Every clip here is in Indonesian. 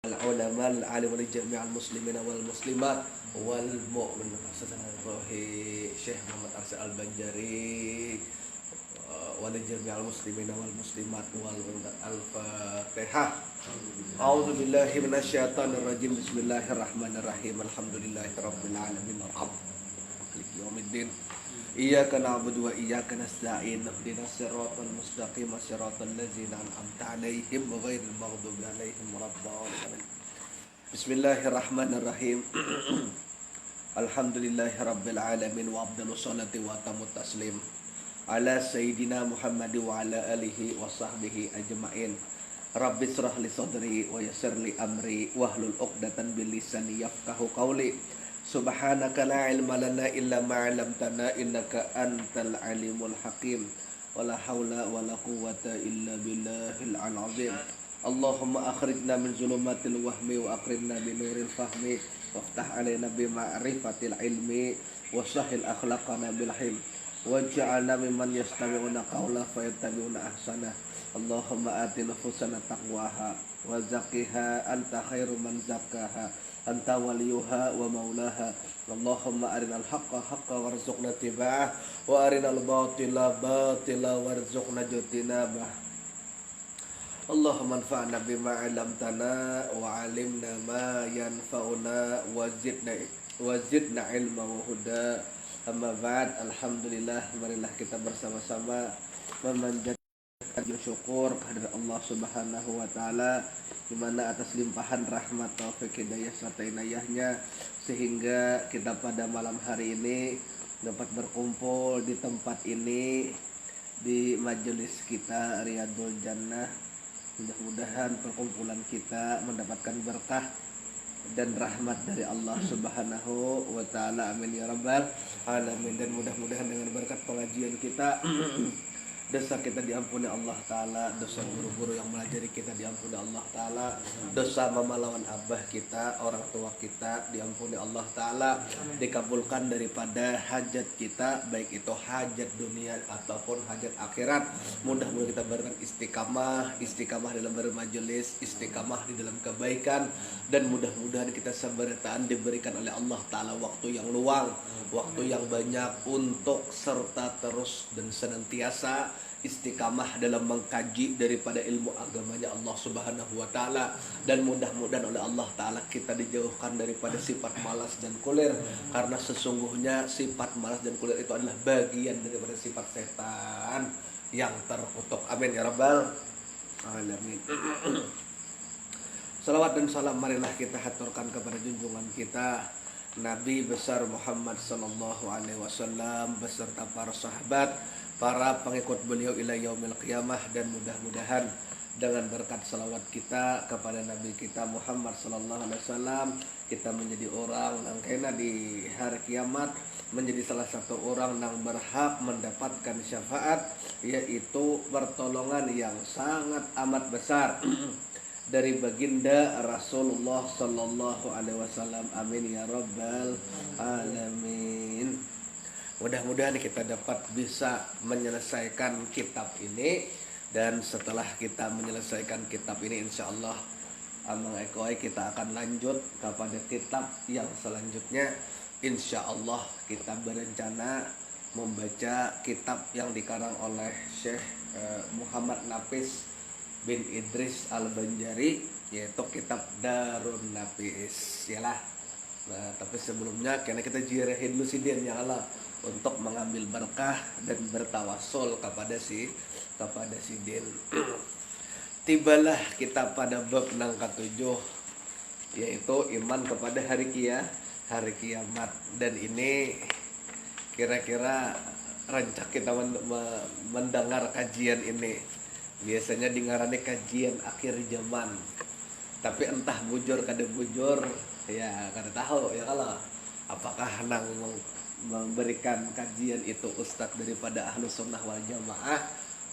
العلماء العالم لجميع المسلمين والمسلمات والمؤمن Syekh Muhammad Arsyad Al-Banjari ولجميع المسلمين والمسلمات الفاتحة. أعوذ بالله من الشيطان الرجيم. بسم الله الرحمن الرحيم. الحمد لله رب العالمين مالك يوم الدين. Iyyaka na'budu wa iyyaka nasta'in. Ihdinas siratal mustaqim, siratal ladzina an'amta 'alaihim ghairil maghdubi 'alaihim waladdallin. Bismillahirrahmanirrahim. Alhamdulillahirabbil alamin wa afdhalus salati wa tammut taslim ala sayyidina Muhammad wa ala alihi wa sahbihi ajma'in. Rabbi shrah li sadri wa yassir li amri wahlul 'uqdatam bil lisani yafqahu qawli. Subhanaka la ilma lana illa ma 'allamtana innaka antal alimul hakim. Wala haula wala quwwata illa billahil azim. Allahumma akhrijna min zulumatil wahmi wa akrimna bi nuril fahmi waftah alaina bi ma'rifatil ilmi wa sahhil akhlaqana bil hilm waj'alna mimman yastami'una qawla fayattabi'una ahsana. Allahumma ati nufusana taqwaha wa zakkiha anta khairu man zakkaha anta waliyuha wa maulaha. Allahumma arinal haqqa haqqa warzuqna tiba'ah wa arinal batila batila warzuqna jutinabah. Allahumma anfa'na bima 'allamtana wa 'allimna ma yanfa'una wa zidna ilma wa huda. Amma ba'd. Alhamdulillah, marilah kita bersama-sama memanjatkan syukur kehadirat Allah Subhanahu wa taala, di mana atas limpahan rahmat, taufik, hidayah serta inayahnya sehingga kita pada malam hari ini dapat berkumpul di tempat ini di majelis kita Riyadul Jannah. Mudah-mudahan perkumpulan kita mendapatkan berkah dan rahmat dari Allah Subhanahu wa taala. Amin ya rabbal alamin. Dan mudah-mudahan dengan berkat pengajian kita dosa kita diampuni Allah Ta'ala, dosa guru-guru yang melajari kita diampuni Allah Ta'ala, dosa mama lawan abah kita, orang tua kita diampuni Allah Ta'ala, dikabulkan daripada hajat kita, baik itu hajat dunia ataupun hajat akhirat. Mudah-mudahan kita berikan istiqamah dalam bermajelis, istiqamah di dalam kebaikan, dan mudah-mudahan kita seberitaan diberikan oleh Allah Ta'ala waktu yang luang, waktu yang banyak untuk serta terus dan senantiasa istiqamah dalam mengkaji daripada ilmu agamanya Allah Subhanahu wa taala. Dan mudah-mudahan oleh Allah taala kita dijauhkan daripada sifat malas dan kulir, karena sesungguhnya sifat malas dan kulir itu adalah bagian daripada sifat setan yang terkutuk. Amin ya rabbal alamin. Salawat dan salam marilah kita haturkan kepada junjungan kita Nabi besar Muhammad sallallahu alaihi wasallam beserta para sahabat, para pengikut beliau ila yaumil qiyamah. Dan mudah-mudahan dengan berkat salawat kita kepada Nabi kita Muhammad sallallahu alaihi wasallam, kita menjadi orang yang kena di hari kiamat menjadi salah satu orang yang berhak mendapatkan syafaat, yaitu pertolongan yang sangat amat besar dari baginda Rasulullah sallallahu alaihi wasallam. Amin ya rabbal alamin. Mudah-mudahan kita dapat bisa menyelesaikan kitab ini, dan setelah kita menyelesaikan kitab ini insyaallah Amang Ekoi kita akan lanjut kepada kitab yang selanjutnya. Insyaallah kita berencana membaca kitab yang dikarang oleh Syekh Muhammad Nafis bin Idris Al-Banjari, yaitu kitab Darun Nafis yalah. Nah, tapi sebelumnya karena kita jirahin dulu si Din ya Allah untuk mengambil berkah dan bertawasul kepada si Din. Tibalah kita pada bab nang ketujuh, yaitu iman kepada hari kiamat. Dan ini kira-kira rancak kita mendengar kajian ini. Biasanya dengarane kajian akhir zaman, tapi entah bujur kada bujur ya kada tahu ya kalau apakah nang memberikan kajian itu ustadz daripada Ahlus Sunnah wal Jamaah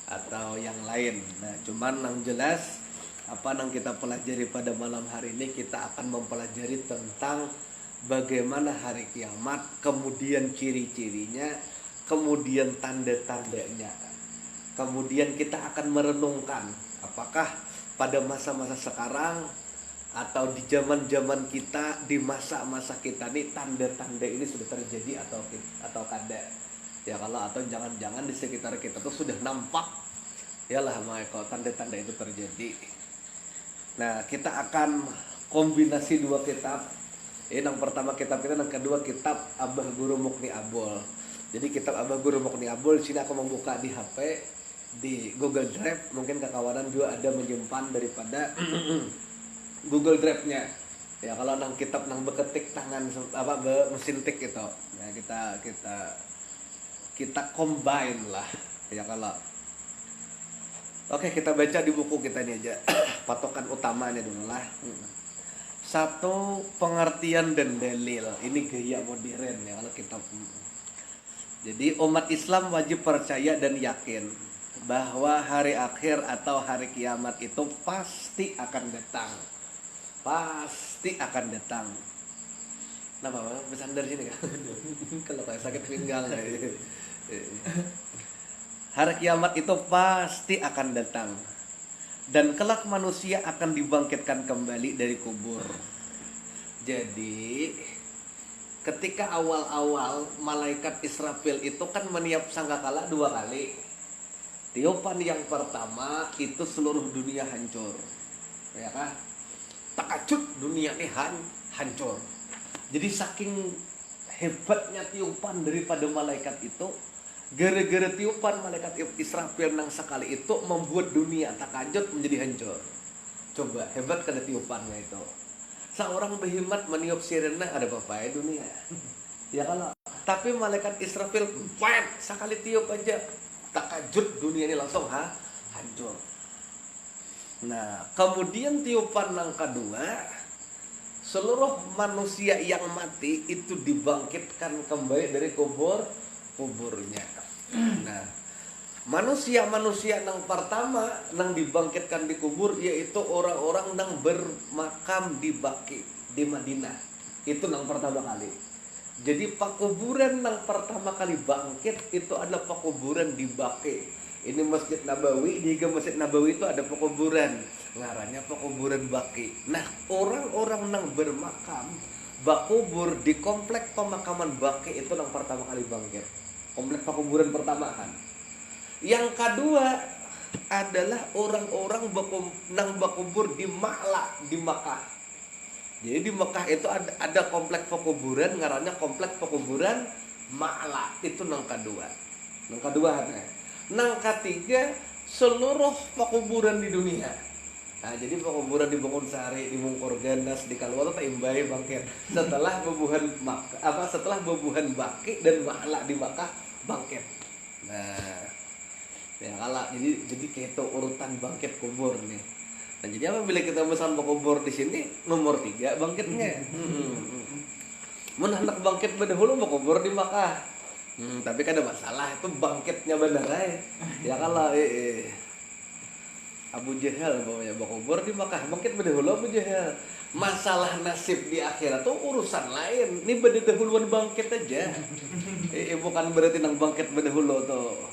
atau yang lain. Nah, cuman nang jelas apa nang kita pelajari pada malam hari ini, kita akan mempelajari tentang bagaimana hari kiamat, kemudian ciri-cirinya, kemudian tanda-tandanya. Kemudian kita akan merenungkan apakah pada masa-masa sekarang atau di zaman-zaman kita, di masa-masa kita nih, tanda-tanda ini sudah terjadi atau kada. Ya kalau atau jangan-jangan di sekitar kita tuh sudah nampak ya lah kalau tanda-tanda itu terjadi. Nah, kita akan kombinasi dua kitab. Yang pertama kitab kita, yang kedua kitab Abah Guru Mukni Abol. Jadi kitab Abah Guru Mukni Abol, sini aku membuka di HP, di Google Drive. Mungkin kawan juga ada menyimpan daripada Google Drive-nya. Ya kalau nang kitab nang beketik tangan mesin tik itu. Ya kita combine lah. Ya kalau oke, kita baca di buku kita ini aja. Patokan utamanya dulu lah. Satu, pengertian dan dalil. Ini gaya modern ya kalau kitab. Jadi umat Islam wajib percaya dan yakin bahwa hari akhir atau hari kiamat itu pasti akan datang. Pasti akan datang. Kenapa? Pesan dari sini kan? Kalau kayak sakit pinggang. Hari kiamat itu pasti akan datang. Dan kelak manusia akan dibangkitkan kembali dari kubur. Jadi ketika awal-awal malaikat Israfil itu kan meniup sangkakala 2 kali. Tiupan yang pertama itu seluruh dunia hancur. Ya kan? Takajud dunia ini hancur. Jadi saking hebatnya tiupan daripada malaikat itu, gara-gara tiupan malaikat Israfil nang sekali itu membuat dunia takajud menjadi hancur. Coba hebat kada tiupannya itu. Seorang behemat meniup sirena ada apa-apa ya dunia. Ya kalau tapi malaikat Israfil sekali tiup aja takajud dunia ini langsung hancur. Nah, kemudian tiupan yang kedua, seluruh manusia yang mati itu dibangkitkan kembali dari kuburnya. Nah, manusia-manusia yang pertama yang dibangkitkan di kubur yaitu orang-orang yang bermakam di Baqi di Madinah. Itu yang pertama kali. Jadi pakuburan yang pertama kali bangkit itu adalah pakuburan di Baqi. Ini Masjid Nabawi, di Masjid Nabawi itu ada pekuburan, ngarannya pekuburan Baqi. Nah, orang-orang yang bermakam bakubur di komplek pemakaman Baqi itu yang pertama kali bangkit. Komplek pekuburan pertama kan. Yang kedua adalah orang-orang yang bakubur di Ma'la di Makkah. Jadi di Mekah itu ada komplek pekuburan, ngarannya komplek pekuburan Ma'la. Itu yang kedua. Yang kedua ada. Nang ketiga, seluruh pekuburan di dunia. Nah, jadi pekuburan di Bangunsari, di Mungkorganas, di Kalwata, Imbai, bangkit. Setelah bebuhan Baqi dan Ma'la di Makkah bangkit. Nah, ya kalah. Jadi kayak itu urutan bangkit kubur nih. Nah, jadi apabila kita pesan pekubur di sini nomor 3 bangkitnya. Mun hendak bangkit dahulu pekubur di Makkah. Tapi kan ada masalah itu bangkitnya benar ya kalau Abu Jahal pokoknya bakubur di Makkah bangkit dahulu Abu Jahal. Masalah nasib di akhirat tuh urusan lain. Ini dahuluan bangkit aja. Bukan berarti nang bangkit dahulu tuh.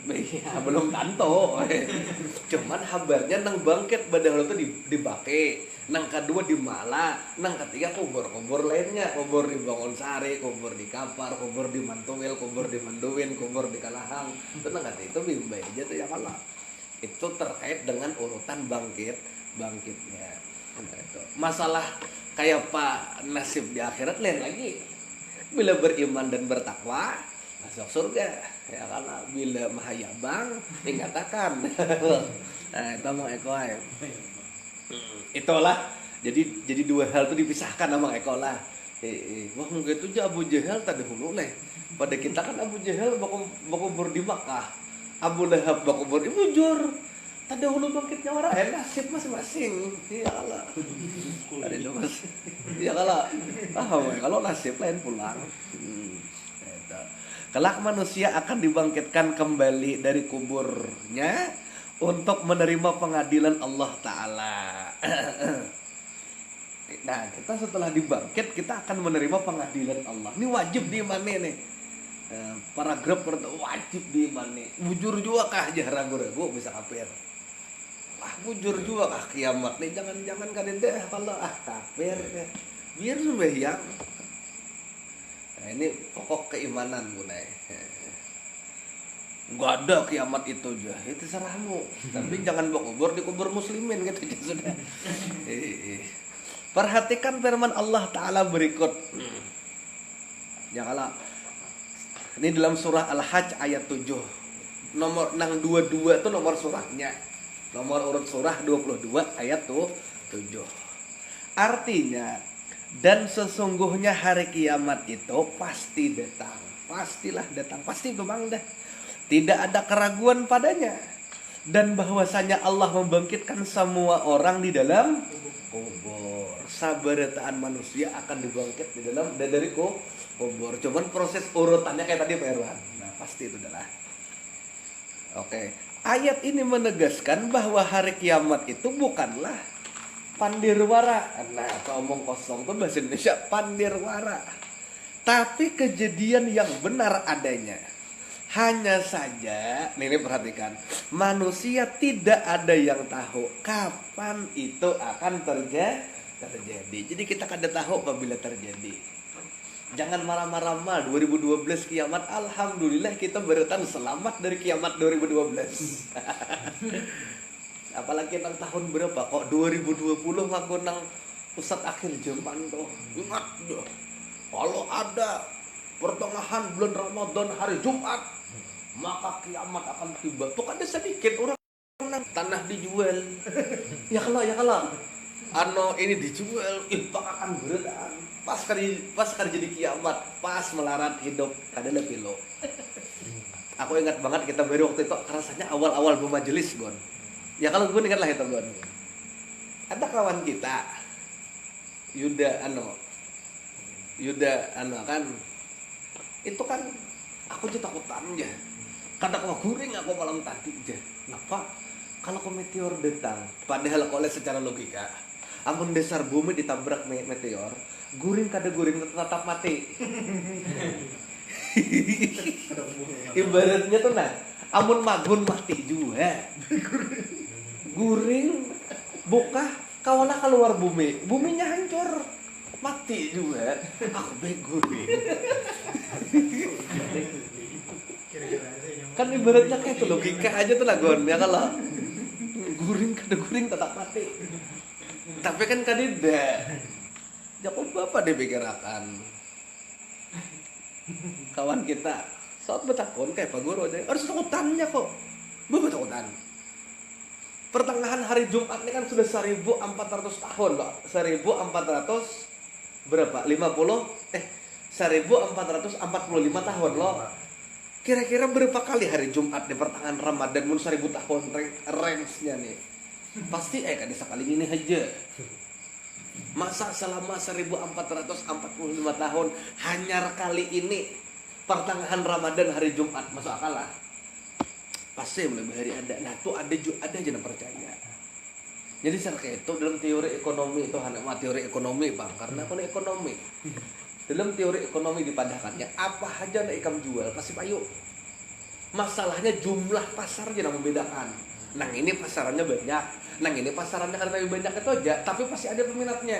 Iya, belum tanto. Cuman kabarnya nang bangkit dahulu tuh di Baqi. Nang kedua di Ma'la, nang ketiga kubur lainnya, kubur di Bangunsari, kubur di Kapar, kubur di Mantuil, kubur di Manduin, kubur di Kalahang. Itu nang kata itu bimbai aja tuh ya kalau. Itu terkait dengan urutan bangkitnya. Nah, itu. Masalah kayak Pak nasib di akhirat lain lagi. Bila beriman dan bertakwa masuk surga. Ya karena bila mahayabang dikatakan. Nah, itu mau ekoy. Itulah jadi 2 hal itu dipisahkan sama ekolah. Wah mungkin itu aja Abu Jahal tadi dahulu leh. Pada kita kan Abu Jahal bakubur di Makkah, Abu Lahab bakubur di Bujur. Tadi dahulu bangkitnya orang nasib masing-masing. Ya Allah. Ada itu mas. Ya kalau kalau nasib lain pulang. Kelak manusia akan dibangkitkan kembali dari kuburnya untuk menerima pengadilan Allah Ta'ala. Nah, kita setelah dibangkit, kita akan menerima pengadilan Allah. Ini wajib diimani nih. Paragraf pertama wajib diimani. Bujur juga kah aja ragu-ragu bisa kafir. Wah, bujur juga kiamat nih, jangan kan deh kalau kafir biar sembahyang. Nah, ini pokok keimanan Bunai. Nggak ada kiamat itu aja, itu serahmu. Tapi jangan bawa dikubur muslimin gitu ya sudah. Perhatikan firman Allah Ta'ala berikut. Ya kalau ini dalam surah Al-Hajj ayat 7. Nomor 22 itu nomor surahnya. Nomor urut surah 22 ayat 7. Artinya, dan sesungguhnya hari kiamat itu pasti datang. Pastilah datang, pasti memang dah. Tidak ada keraguan padanya. Dan bahwasanya Allah membangkitkan semua orang di dalam kubur. Sabarataan manusia akan dibangkit di dalam dan dari kubur. Cuman proses urutannya kayak tadi Pak Irwan. Nah, pasti itu adalah. Oke. Ayat ini menegaskan bahwa hari kiamat itu bukanlah pandirwara. Nah, kalau ngomong kosong tuh bahasa Indonesia pandirwara. Tapi kejadian yang benar adanya. Hanya saja, ini perhatikan, manusia tidak ada yang tahu kapan itu akan terjadi. Jadi kita kada tahu apabila terjadi. Jangan marah-marah 2012 kiamat. Alhamdulillah kita bertahan selamat dari kiamat 2012. Apalagi nang tahun berapa kok 2020 aku nang pusat akhir zaman tuh. Ingat tuh. Kalau ada pertengahan bulan Ramadan hari Jumat, maka kiamat akan tiba. Tuh kan ada sedikit orang nang tanah dijual. Ya kalau ini dijual, infak akan bertahan. Pas kali jadi kiamat, pas melarat hidup ada lebih lo. Aku ingat banget kita baru waktu itu rasanya awal-awal bermajelis Gon. Ya kalau gue ingat lah itu Gon. Ada kawan kita Yuda kan itu kan aku aja takutan aja. Kadang aku guring aku malam tadi aja. Kenapa? Kalau meteor datang, padahal kalau secara logika, amun dasar bumi ditabrak meteor, guring tetap mati. Ibaratnya tuh nah, amun magun mati juga. Guring bokah kawalah keluar bumi, buminya hancur, mati juga. Aku guring. Kan ibaratnya kayak itu logika aja tuh lah Gon, ya kalau guring tetap mati. Tapi kan tidak. Ya kok bapak dipikirakan kawan kita saat betakon kayak Pak Guru aja harus takutannya kok bapak takutan pertengahan hari Jumat ini kan sudah 1400 tahun loh 1400 berapa 1445 tahun loh kira-kira berapa kali hari Jumat di pertengahan Ramadan mun 1000 tahun range-nya nih pasti kan sekali ini aja. Masa selama 1445 tahun hanya kali ini pertengahan Ramadan hari Jumat masuk akal lah. Pasti mulai hari ada. Nah tuh ada aja percaya. Jadi kayak itu dalam teori ekonomi itu hanya teori ekonomi bang karena kalau ekonomi dalam teori ekonomi dipadahkannya apa aja nak ikam jual pasti payu. Masalahnya jumlah pasarnya yang membedakan. Nah ini pasarannya banyak. Nang ini pasarannya karena lebih banyak itu aja, tapi pasti ada peminatnya.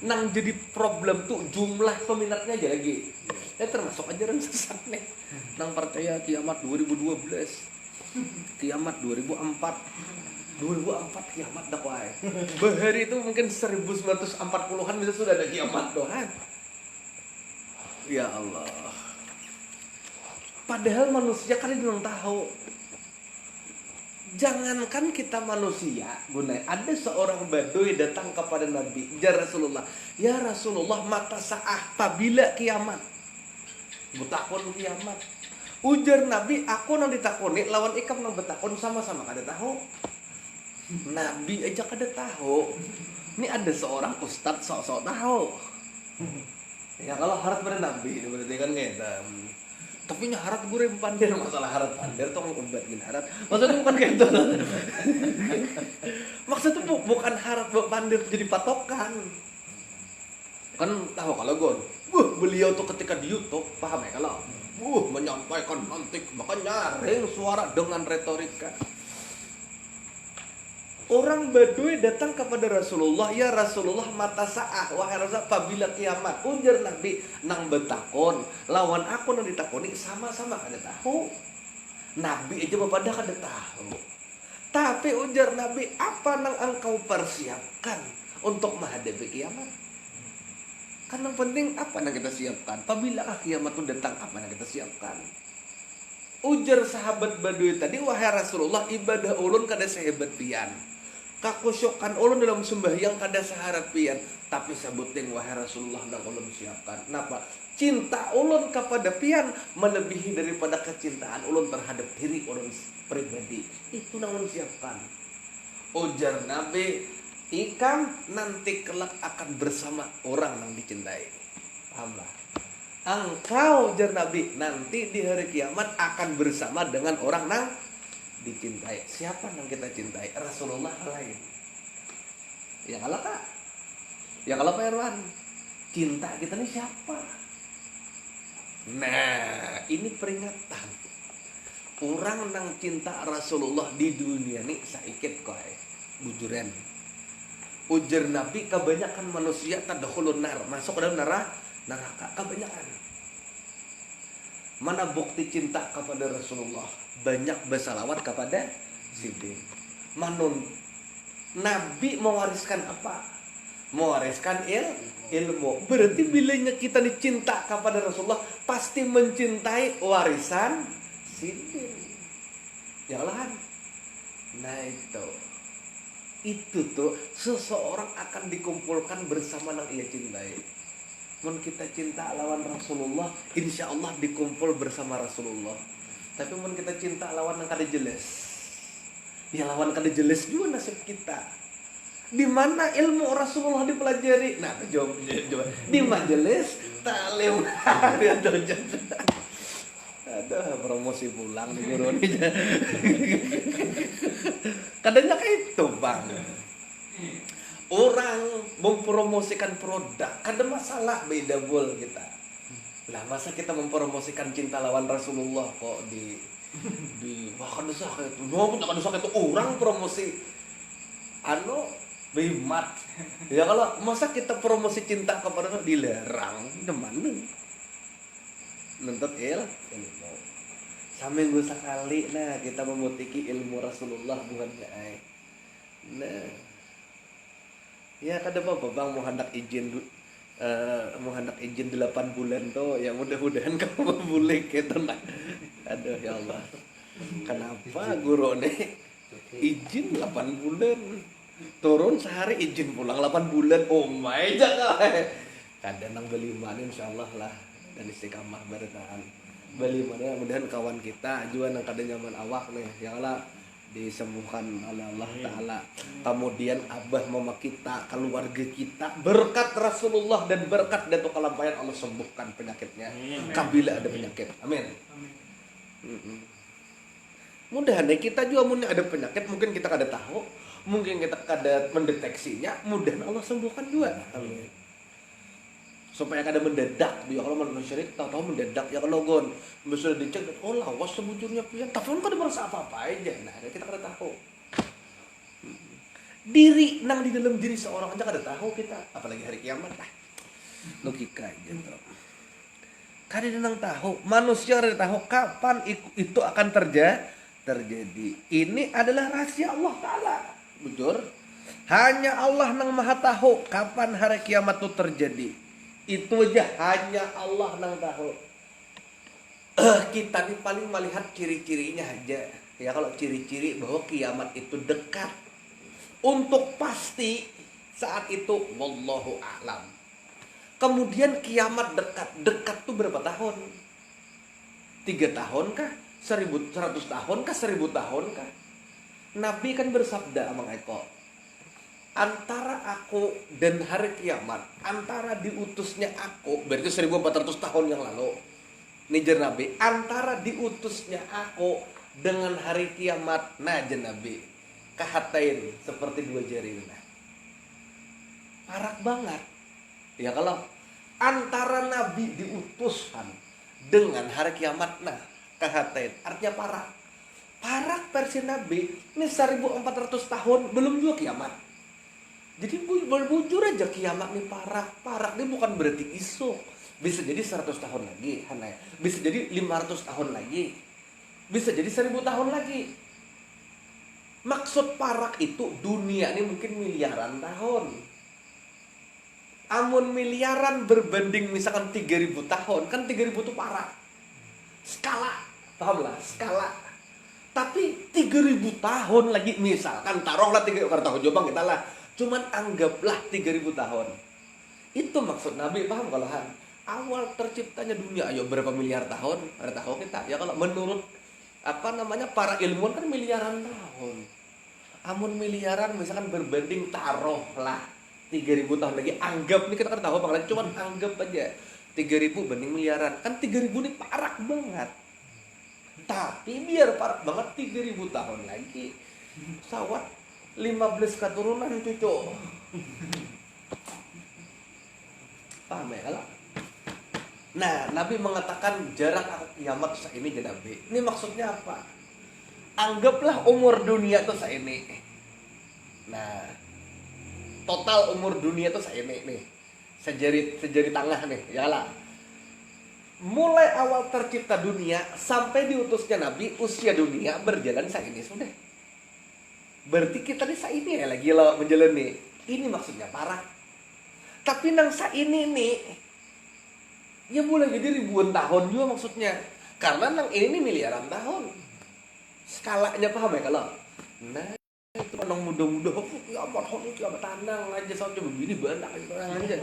Nang jadi problem tuh jumlah peminatnya aja lagi. Ya termasuk ajaran sesat nih. Nang percaya kiamat 2012, kiamat 2004 kiamat dah wae. Bahari itu mungkin 1940-an bisa sudah ada kiamat doang. Ya Allah. Padahal manusia kan belum tahu. Jangankan kita manusia, Bunai, ada seorang badui datang kepada Nabi, ya Rasulullah, mata sa'ah bila kiamat. Butakon kiamat. Ujar Nabi, aku nang ditakoni lawan ikam nang betakon sama-sama kada tahu. Nabi aja kada tahu. Ini ada seorang ustadz sok-sok tahu. Ya kalau harap pada Nabi, berarti kan gitu. Tapi nya harat gue pandir masalah harat pandir tuh ngobat gini harat maksudnya bukan kayak itu maksudnya bukan harat buat pandir jadi patokan kan tahu kalau gue beliau tuh ketika di YouTube paham ya kalau menyampaikan nanti maka nyaring suara dengan retorika Orang Badui datang kepada Rasulullah, ya Rasulullah mata sa'ah, wahai Rasulullah, apabila kiamat. Ujar Nabi, nang betakon, lawan aku nang ditakoni sama-sama kada tahu. Nabi aja pada kada tahu. Tapi ujar Nabi, apa nang engkau persiapkan untuk menghadapi kiamat? Kan yang penting apa yang kita siapkan. Apabila kiamat itu datang, apa yang kita siapkan? Ujar sahabat Badui tadi, wahai Rasulullah, ibadah ulun kada sehebat pian. Kakusyukan ulun dalam sembahyang kada seharat pian. Tapi sabuting wahai Rasulullah nang ulun siapkan. Kenapa? Cinta ulun kepada pian melebihi daripada kecintaan ulun terhadap diri ulun pribadi. Itu nang ulun siapkan. Ujar Nabi, ikam nanti kelak akan bersama orang yang dicintai. Pahamlah. Engkau, ujar Nabi, nanti di hari kiamat akan bersama dengan orang yang dicintai. Siapa yang kita cintai? Rasulullah lain. Ya kalau Kak? Ya kalau Pak Irwan? Cinta kita ini siapa? Nah, ini peringatan. Orang yang cinta Rasulullah di dunia ini saikit kok. Bujuran. Ujar Nabi, kebanyakan manusia tadkhulun nar, masuk ke dalam neraka. Kebanyakan. Mana bukti cinta kepada Rasulullah? Banyak bersalawat kepada Siddiq. Manun Nabi mewariskan apa? Mewariskan ilmu. Berarti bilanya kita dicinta kepada Rasulullah, pasti mencintai warisan Siddiq. Ya lah. Nah itu tuh seseorang akan dikumpulkan bersama yang ia cintai. Mun kita cinta lawan Rasulullah, insya Allah dikumpul bersama Rasulullah. Tapi mun kita cinta lawan yang kada jelas, ya lawan kada jelas juga nasib kita. Di mana ilmu Rasulullah dipelajari? Nah, jawab. Di majelis taklim. Aduh, promosi pulang di guru ini. Kadangnya kayak itu, Bang. Orang mempromosikan produk, kada masalah, beda bol kita. Lah masa kita mempromosikan cinta lawan Rasulullah kok di wah kada sakit itu. No, kada sakit itu orang promosi bimat. Ya kalau masa kita promosi cinta kepada Rasul dilarang, gimana? Nuntut ilmu. Saminggu sekali kita memutiki ilmu Rasulullah bukan ai. Nah. Ya kada apa-apa Bang mau hendak izin 8 bulan tuh ya mudah-mudahan kamu boleh gitu nah. Aduh ya Allah. Kenapa guru nih izin 8 bulan turun sehari izin pulang 8 bulan. Oh my jangan. Kadang nang beli mana insyaallah lah dan istiqamah bertahan. Beli mana mudahan kawan kita juga nang kada nyaman awak nih ya Allah disembuhkan oleh Allah Ta'ala. Kemudian abah mama kita, keluarga kita berkat Rasulullah dan berkat Datuk Kalampayan Allah sembuhkan penyakitnya kabila ada penyakit. Amin. Mudah-mudahan kita juga mungkin ada penyakit, mungkin kita kada tahu, mungkin kita kada mendeteksinya, mudah-mudahan Allah sembuhkan juga. Amin. Supaya kada mendadak dia kalau manusia syirik tahu mendadak ya kalau gon sudah dicek oh lawas sebujurnya pian tapi kada merasa apa-apa aja. Nah kita kada tahu diri nang di dalam diri seorang aja kada tahu kita, apalagi hari kiamat lah. Logika aja tuh kada nang tahu, manusia kada tahu kapan itu akan terjadi. Ini adalah rahasia Allah Ta'ala. Bujur hanya Allah nang maha tahu kapan hari kiamat itu terjadi. Itu aja hanya Allah yang tahu. Kita nih paling melihat ciri-cirinya aja. Ya kalau ciri-ciri bahwa kiamat itu dekat. Untuk pasti saat itu wallahu a'lam. Kemudian kiamat dekat. Dekat tuh berapa tahun? 3 tahun kah? 100 tahun kah? 1000 tahun kah? Nabi kan bersabda Amang Eko, antara aku dan hari kiamat, antara diutusnya aku, berarti 1400 tahun yang lalu. Nijar Nabi, antara diutusnya aku dengan hari kiamat, najan Nabi, kahatain seperti 2 jari. Parak banget. Ya kalau antara Nabi diutuskan dengan hari kiamat, kahatain, artinya parak. Parak versi Nabi ini 1400 tahun belum juga kiamat. Jadi bujur aja kiamat nih parak. Parak ini bukan berarti isu. Bisa jadi 100 tahun lagi, Hanai. Bisa jadi 500 tahun lagi. Bisa jadi 1000 tahun lagi. Maksud parak itu dunia ini mungkin miliaran tahun. Amun miliaran berbanding misalkan 3000 tahun, kan 3000 itu parak. Skala, paham lah, skala. Tapi 3000 tahun lagi misalkan taruhlah 3000 tahun Jombang kita lah. Cuman anggaplah 3000 tahun. Itu maksud Nabi, paham kalau Han? Awal terciptanya dunia, ayo berapa miliar tahun? Ada tahu kita? Ya kalau menurut para ilmuwan kan miliaran tahun. Amun miliaran misalkan berbanding taruhlah 3000 tahun lagi, anggap nih kita kan tahu apa lagi, cuman anggap aja 3000 banding miliaran. Kan 3000 ini parak banget. Tapi biar parak banget 3000 tahun lagi pesawat 15 keturunan cucu. Paham ya kalau? Nah, Nabi mengatakan jarak aku kiamat ini jadi Nabi. Ini maksudnya apa? Anggaplah umur dunia itu ini. Nah, total umur dunia itu ini nih. Sejari tangan nih, ya lah. Mulai awal tercipta dunia sampai diutusnya Nabi, usia dunia berjalan ini sudah. Berarti kita nih ini ya lagi lo menjalani. Ini maksudnya parah. Tapi nang ini nih, ya boleh jadi ribuan tahun juga maksudnya. Karena nang ini miliaran tahun. Skalanya paham ya kalau? Nah, itu nang muda-muda, ya amat tanang aja sampai begini banyak aja.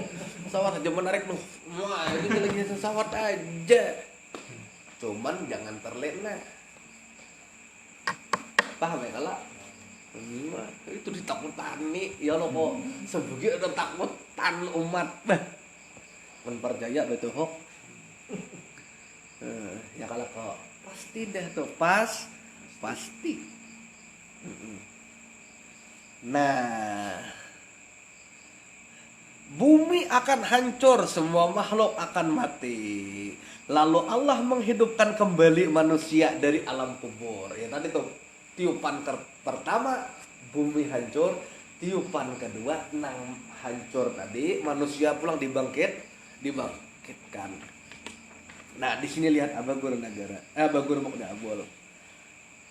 Pesawat aja menarik tuh. Wah, ini lagi pesawat aja. Cuman jangan terlena. Paham ya kalau? Itu ditakutani ya lo kok sebagai ada takutan umat mempercaya betul kok ya kalau kok pasti dah tuh pasti nah bumi akan hancur, semua makhluk akan mati, lalu Allah menghidupkan kembali manusia dari alam kubur. Ya tadi tuh tiupan pertama bumi hancur, tiupan kedua nang hancur tadi manusia pulang dibangkitkan. Nah di sini lihat Abagur Mukda Abul.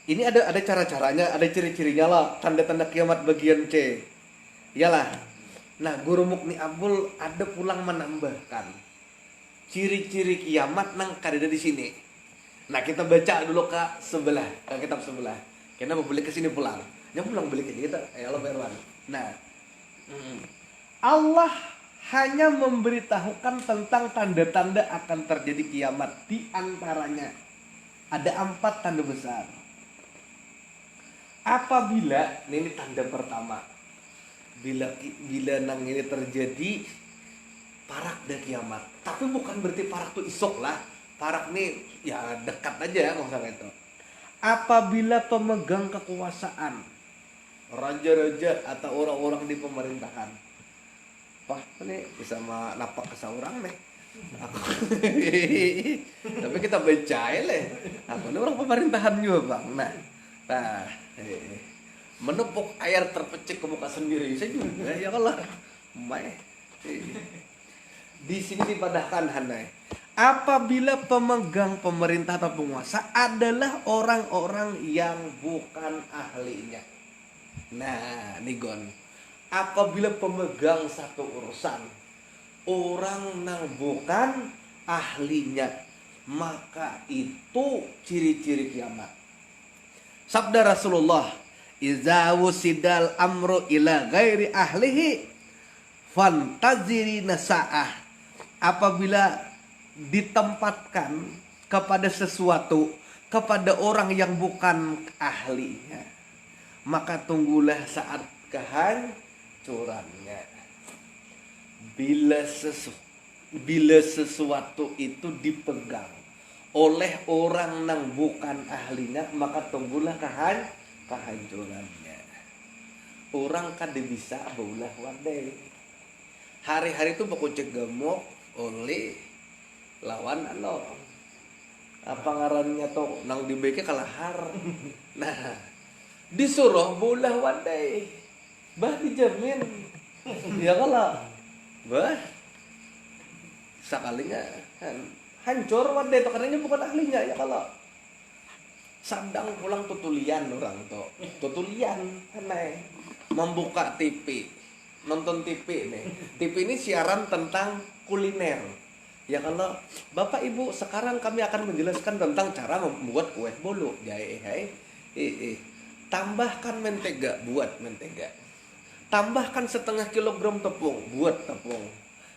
Ini ada cara-caranya, ada ciri-cirinya lah, tanda-tanda kiamat bagian C. Iyalah. Nah Guru Mukni Abul ada pulang menambahkan ciri-ciri kiamat nang kada di sini. Nah kita baca dulu ke kitab sebelah. Karena mau beli ke sini pulang. Dia pulang beli ke kita. Allah Firman. Nah, Allah hanya memberitahukan tentang tanda-tanda akan terjadi kiamat. Di antaranya ada 4 tanda besar. Apabila ini tanda pertama, bila nang ini terjadi parak dan kiamat. Tapi bukan berarti parak itu isok lah. Parak nih ya dekat aja nggak usah itu. Apabila pemegang kekuasaan, raja-raja atau orang-orang di pemerintahan, wah ini bisa napak ke seorang nih. Tapi kita percaya lah. Aku ini orang pemerintahan juga bang. Nah, menepuk air terpecik ke muka sendiri saya juga ya kalau di sini dipadahkan Hanai. Apabila pemegang pemerintah atau penguasa adalah orang-orang yang bukan ahlinya. Nah, Nigon. Apabila pemegang satu urusan orang yang bukan ahlinya, maka itu ciri-ciri kiamat. Sabda Rasulullah, "Iza wusidal amru ila ghairi ahlihi fantaziri nasa'ah." Apabila ditempatkan kepada sesuatu kepada orang yang bukan ahlinya, maka tunggulah saat kehancurannya. Bila sesuatu itu dipegang oleh orang yang bukan ahlinya, maka tunggulah kehancurannya. Orang kan bisa baulah wadai. Hari-hari itu pokoknya gemuk oleh lawan Apa ngarannya tuh nang dibeke kalahar. Nah, disuruh bulah wadai. Bah dijamin. Ya kalau bah sekalinya hancur wadai itu karena bukan ahlinya ya kalau sadang pulang tutulian orang tuh tutulian aneh membuka TV nonton TV nih TV ini siaran tentang kuliner ya kalau bapak ibu sekarang kami akan menjelaskan tentang cara membuat kue bolu tambahkan mentega buat mentega tambahkan setengah kilogram tepung buat tepung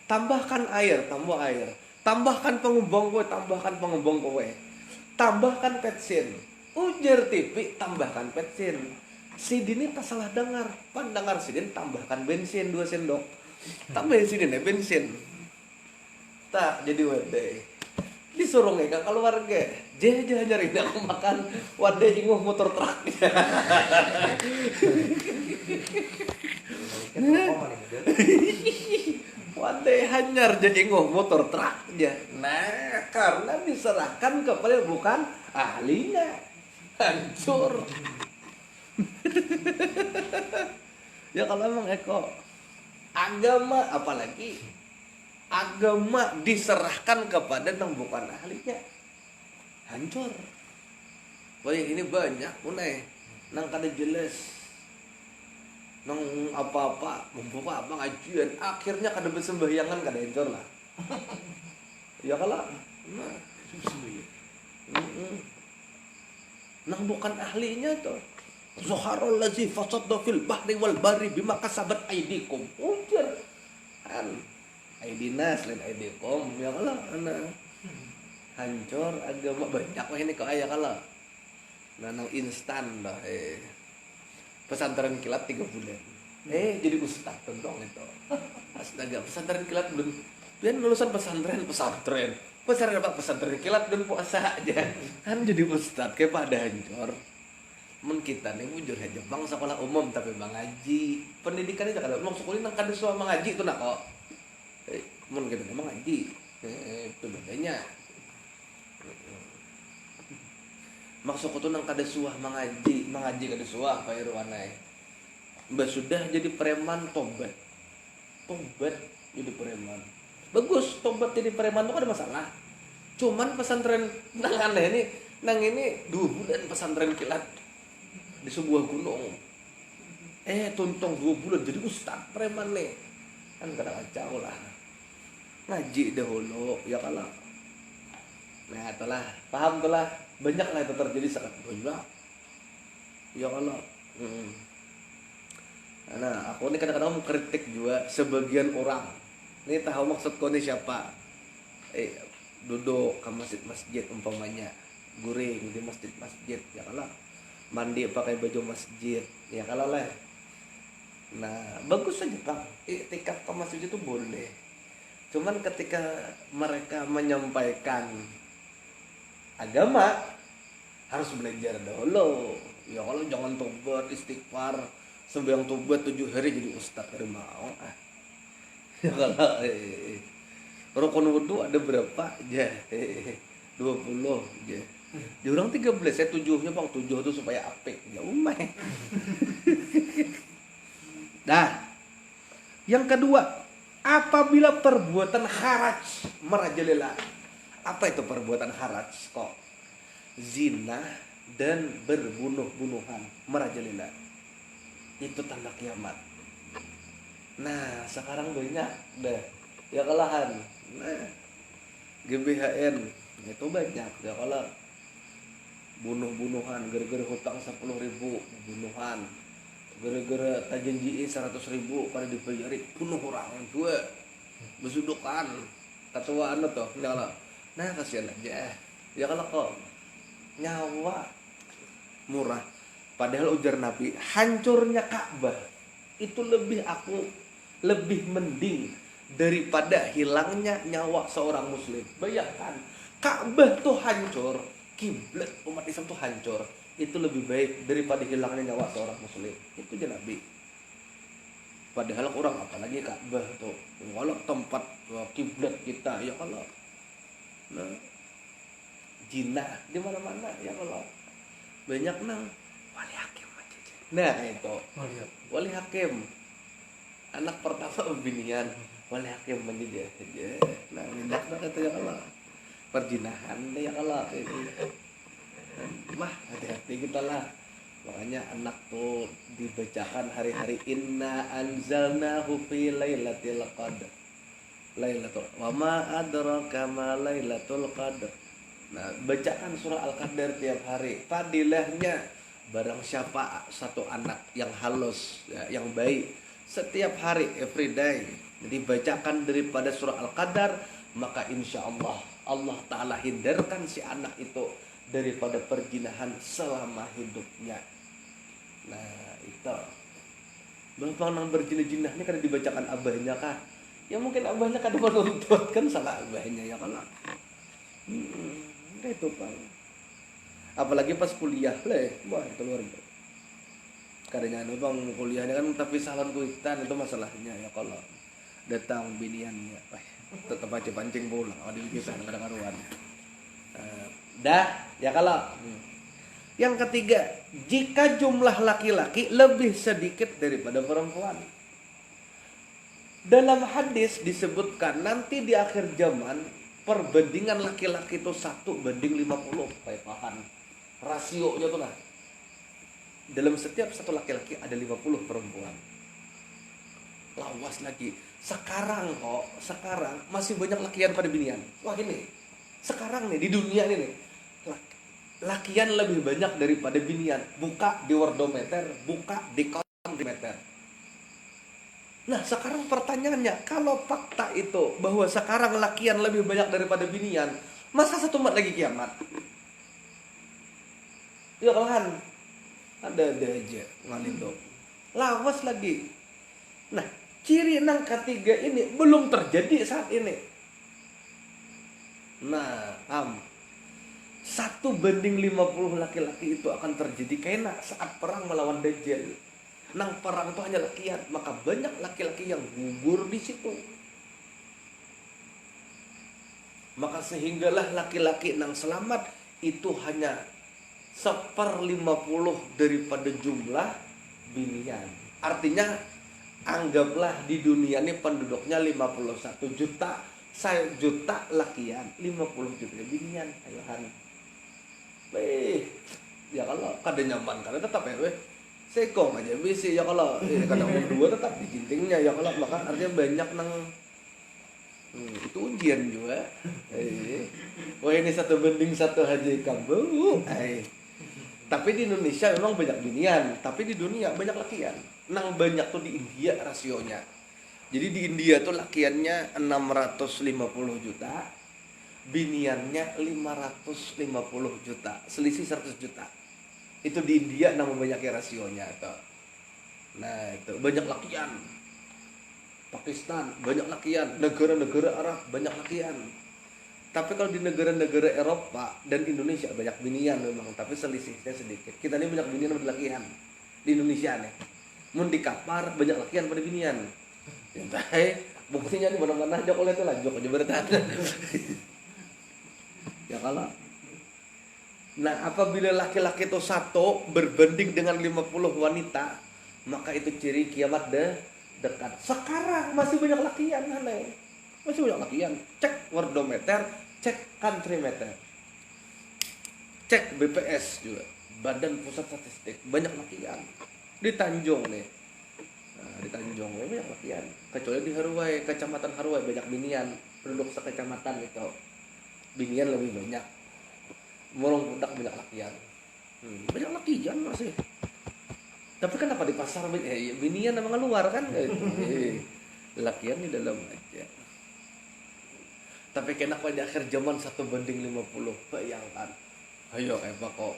tambahkan air tambahkan pengembang kue tambahkan petsin ujar TV tambahkan petsin Sidin tak salah dengar pandangar Sidin tambahkan bensin 2 sendok tambahin Sidin bensin tak jadi wadah disuruh ngekang keluarga jah nyari aku makan wadah inguh motor truk wadah hanyar jadi inguh motor truk aja nah karena diserahkan kepada bukan ahlinya hancur. Ya kalau emang Eko agama apalagi agama diserahkan kepada yang bukan ahlinya hancur. Wah ini banyak punai nang kada jelas nang apa-apa membuka apa ngajian akhirnya kada bersembahyangan kada hancur lah. Ya kalau nah nang bukan ahlinya tuh Zuharul ladzi fasadda fil bahri wal barri bima kasabat aydikum. Ujar kan aidina selain aydikum ya kalau ana hancur agama banyak wah ini kok aya kalau nang instan dah pesantren kilat 3 bulan jadi ustaz tentang itu astaga pesantren kilat belum pian lulusan pesantren apa pesantren kilat dan puasa aja kan jadi ustaz kayak pada hancur mun kita nih mujur aja bang sekolah umum tapi bang ngaji pendidikan itu kada mau sekolah nang kada suah mengaji itu nak kok mun kita memang ngaji itu bedanya maksud itu nang kada suah mengaji kada suah pak irwanai mbak sudah jadi preman tobat jadi preman bagus tobat jadi preman itu kada masalah cuman pesantren nang aneh nang ini 2 bulan pesantren kilat di sebuah gunung tuntong 2 bulan jadi ustaz preman nih kan kada kacau lah ngaji dahulu ya kalau nah itulah paham itulah banyak lah itu terjadi sangat banyak ya kalau nah aku ini kadang-kadang mengkritik juga sebagian orang ini tahu maksudku ini siapa duduk ke masjid umpamanya guring di masjid ya kalau mandi pakai baju masjid ya kalau lah nah bagus saja bang iktikaf ke masjid itu boleh cuman ketika mereka menyampaikan agama harus belajar dulu ya kalau jangan tobat istighfar sembahyang tobat 7 hari jadi ustaz hari mau ya kalau rukun wudu ada berapa aja 20 aja di orang 13 saya 7-nya bang 7 itu supaya apik ya umai nah yang kedua apabila perbuatan haraj merajalela apa itu perbuatan haraj kok zina dan berbunuh-bunuhan merajalela itu tanda kiamat nah sekarang banyak deh ya kalahan nah GBHN itu banyak ya kalau bunuh-bunuhan gara-gara hutang 10.000 bunuhan gara-gara tajanji 100.000 pada dibayari bunuh orang dua besudukan ketuaan tuh nah kasihan aja ya kalau kok nyawa murah padahal ujar Nabi hancurnya Ka'bah itu lebih mending daripada hilangnya nyawa seorang muslim bayangkan Ka'bah tuh hancur kiblat umat Islam tuh hancur itu lebih baik daripada hilangnya nyawa seorang muslim itu aja Nabi padahal orang apalagi Ka'bah tuh kalau tempat kiblat kita ya kalau nah jinah di mana-mana ya Allah. Banyak nang wali hakim aja. Nah itu wali hakim anak pertama binian wali hakim menjadi aja. Nah tidak kata ya Allah perjinahan ya Allah itu. Mah hati-hati kita lah. Makanya anak tuh dibacakan hari-hari inna anzalnahu fi lailatul qadar. Lailatul wa ma adraka ma lailatul qadar. Nah, bacakan surah Al-Qadar tiap hari. Fadilahnya barang siapa satu anak yang halus, ya, yang baik setiap hari every day dibacakan daripada surah Al-Qadar, maka insya Allah Allah Ta'ala hindarkan si anak itu daripada perjinahan selama hidupnya. Nah itu bapak nang berjinah-jinah ini kan dibacakan abahnya kah? Ya mungkin abahnya kadang menuntut kan salah abahnya ya kalau itu pak. Apalagi pas kuliah lah, wah itu luar biasa. Kadangnya bang kuliahnya kan tapi salon kuitan itu masalahnya ya kalau datang biniannya, tetap aja pancing pulang, ada kisah kadang-kadang. Dah ya kalau. Yang ketiga, jika jumlah laki-laki lebih sedikit daripada perempuan. Dalam hadis disebutkan nanti di akhir zaman perbandingan laki-laki itu 1:50. Baik paham. Rasionya tuh lah. Dalam setiap satu laki-laki ada 50 perempuan. Lawas lagi. Sekarang masih banyak lakian pada binian. Wah ini. Sekarang nih di dunia ini nih. Lakian lebih banyak daripada binian. Buka di wordometer, buka di kontimeter. Nah sekarang pertanyaannya, kalau fakta itu bahwa sekarang lakian lebih banyak daripada binian, masa satu umat lagi kiamat? Ya kan, ada aja ngalindo. Lawas lagi. Nah ciri nang ketiga ini belum terjadi saat ini. Nah 1:50 laki-laki itu akan terjadi kena saat perang melawan Dajjal. Nang perang itu hanya lakian, maka banyak laki-laki yang gugur di situ. Maka sehinggalah laki-laki nang selamat itu hanya 1/50 daripada jumlah binian. Artinya anggaplah di dunia ini penduduknya 51 juta, 1 juta lakian, 50 juta binian. Ayohan. Ya kalau kada nyaman kada tetap ya sekong aja bisa ya kalau kadang dua tetap di jintingnya ya kalau maka artinya banyak nang itu ujian juga. Wah ini 1:1 haji kamu. Tapi di Indonesia memang banyak binian, tapi di dunia banyak lakian. Nang banyak tuh di India rasionya. Jadi di India tuh lakiannya 650 juta. Biniannya 550 juta, selisih 100 juta. Itu di India nama banyaknya rasionya itu. Nah itu banyak lakian. Pakistan banyak lakian, negara-negara Arab banyak lakian. Tapi kalau di negara-negara Eropa dan Indonesia banyak binian memang, tapi selisihnya sedikit. Kita ini banyak binian pada lakian di Indonesia nih. Mun di kapar banyak lakian pada binian. Entah buktinya di mana-mana aja kalau itu lanjut aja bertahan. Ya kalau. Nah, apabila laki-laki itu 1 berbanding dengan 50 wanita, maka itu ciri kiamat dekat. Sekarang masih banyak lakian aneh. Masih banyak lakian. Cek wordometer, cek countrymeter. Cek BPS juga, Badan Pusat Statistik, banyak lakian. Di Tanjung nih. Nah, di Tanjung ini banyak lakian. Kecuali di Haruai, Kecamatan Haruai banyak binian. Penduduk sekecamatan itu. Binian lebih banyak. Murung budak banyak lakian. Banyak lakian masih. Tapi kenapa di pasar binian memang keluar kan? Lakian di dalam aja. Tapi kenapa di akhir zaman 1:50? Bayangkan. Ayo kok.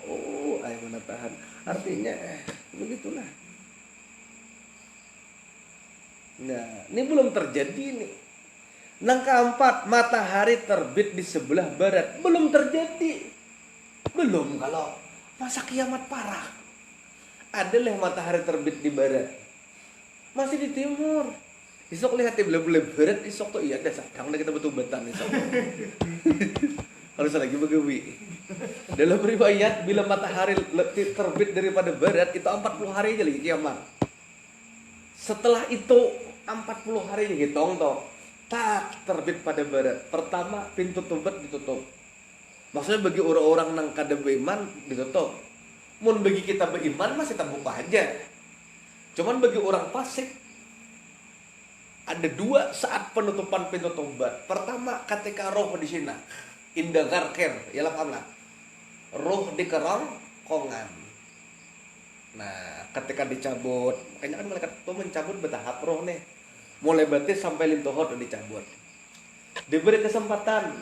Ayo mana tahan. Artinya begitulah. Nah, ini belum terjadi nih. Nang keempat, matahari terbit di sebelah barat. Belum terjadi. Belum kalau masa kiamat parah. Adalah matahari terbit di barat. Masih di timur. Isok lihat di belah barat, isok tuh iya dah sadang kita betul-betul isok. Harus lagi begawi. Dalam riwayat bila matahari terbit daripada barat itu 40 hari aja lagi kiamat. Setelah itu 40 hari dihitung toh. Tak terbit pada barat. Pertama pintu tobat ditutup. Maksudnya bagi orang-orang nang kada beriman ditutup. Mun bagi kita beriman masih terbuka aja. Cuman bagi orang fasik ada dua saat penutupan pintu tobat. Pertama ketika roh di sini. Indah garker, ya lah. Roh di kerongkongan. Nah, ketika dicabut, makanya kan malaikat itu mencabut bertahap roh nih. Mulai batis sampai lintohot dicabut. Diberi kesempatan,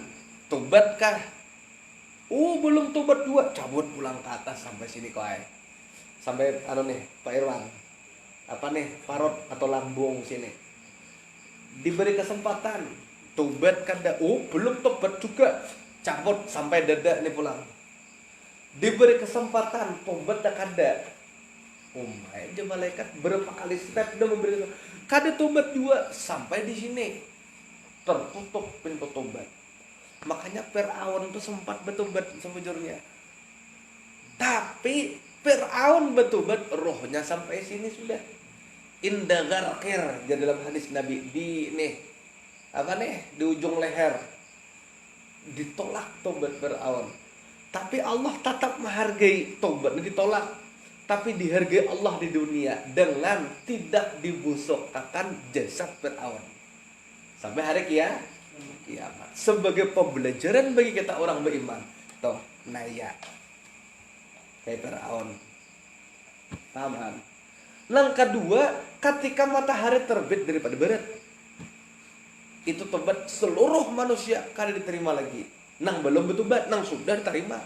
tobat kah? Belum tobat juga, cabut pulang ke atas sampai sini koai. Sampai Pak Irwan. Apa nih? Parot atau lambung sini. Diberi kesempatan, tobat kada. Belum tobat juga. Cabut sampai dada nih pulang. Diberi kesempatan, tobat dah kada. Aja malaikat berapa kali step udah memberi kada tobat juga sampai di sini tertutup pintu tobat. Makanya Firaun itu sempat bertobat sejujurnya. Tapi Firaun bertobat rohnya sampai sini sudah. Indah garkir jadi dalam hadis Nabi di di ujung leher ditolak tobat Firaun. Tapi Allah tetap menghargai tobat ditolak. Tapi dihargai Allah di dunia dengan tidak dibusukkan jasad Firaun sampai hari kiamat sebagai pembelajaran bagi kita orang beriman. Toh naya kayak Firaun. Paham kan? Yang kedua, ketika matahari terbit daripada barat, itu tobat seluruh manusia kada diterima lagi. Nang belum bertobat, nang sudah diterima.